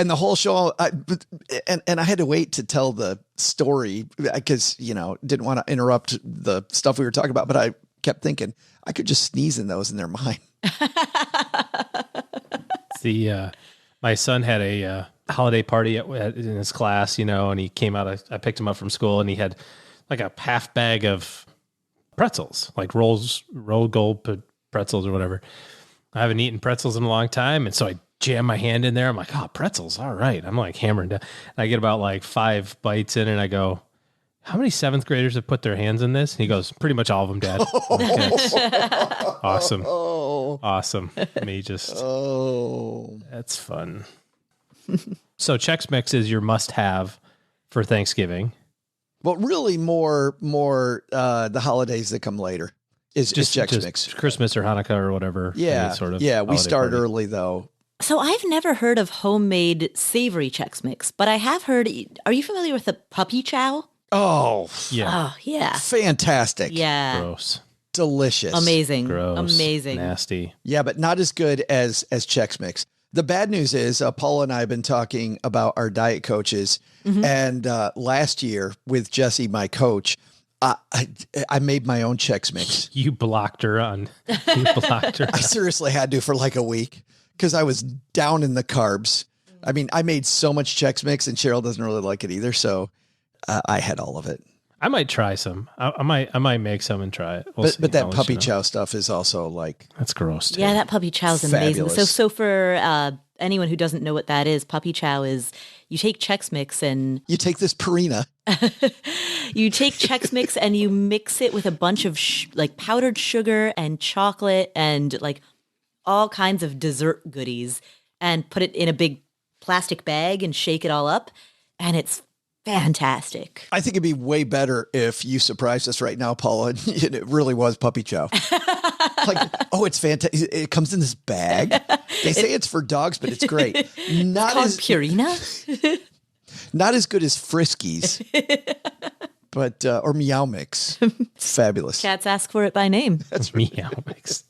And the whole show, and I had to wait to tell the story because, didn't want to interrupt the stuff we were talking about. But I kept thinking I could just sneeze in those in their mind. My son had a holiday party in his class, and he came out. I picked him up from school, and he had like a half bag of pretzels, like rolled gold pretzels or whatever. I haven't eaten pretzels in a long time, and so I jam my hand in there. I'm like, pretzels. All right. I'm like hammering down. And I get about like 5 bites in and I go, how many 7th graders have put their hands in this? And he goes, pretty much all of them, Dad. Awesome. Awesome. Me just, that's fun. So Chex Mix is your must have for Thanksgiving. Well, really more the holidays that come later. Is Chex Mix. Christmas or Hanukkah or whatever. Yeah. Sort of we start party. early though. So I've never heard of homemade savory Chex Mix, but I have heard. Are you familiar with the puppy chow? Oh, yeah. Oh, yeah. Fantastic. Yeah. Gross. Delicious. Amazing. Gross. Amazing. Nasty. Yeah, but not as good as Chex Mix. The bad news is Paula and I have been talking about our diet coaches. And last year with Jesse, my coach, I made my own Chex Mix. You blocked her on. I seriously had to for like a week because I was down in the carbs. I mean, I made so much Chex Mix and Cheryl doesn't really like it either. So I had all of it. I might try some. I might make some and try it. We'll see. But that I'll let puppy you know. chow stuff is also like That's gross too. Yeah, that puppy chow is amazing. Fabulous. So for anyone who doesn't know what that is, puppy chow is you take Chex Mix and you take this Purina. you take Chex Mix and you mix it with a bunch of like powdered sugar and chocolate and like all kinds of dessert goodies and put it in a big plastic bag and shake it all up. And it's fantastic. I think it'd be way better if you surprised us right now, Paula. And it really was puppy chow. Like, oh, it's fantastic. It comes in this bag. They say it's for dogs, but it's great. Not It's as called Purina. not as good as Friskies, but or Meow Mix. Fabulous. Cats ask for it by name. That's Meow Mix.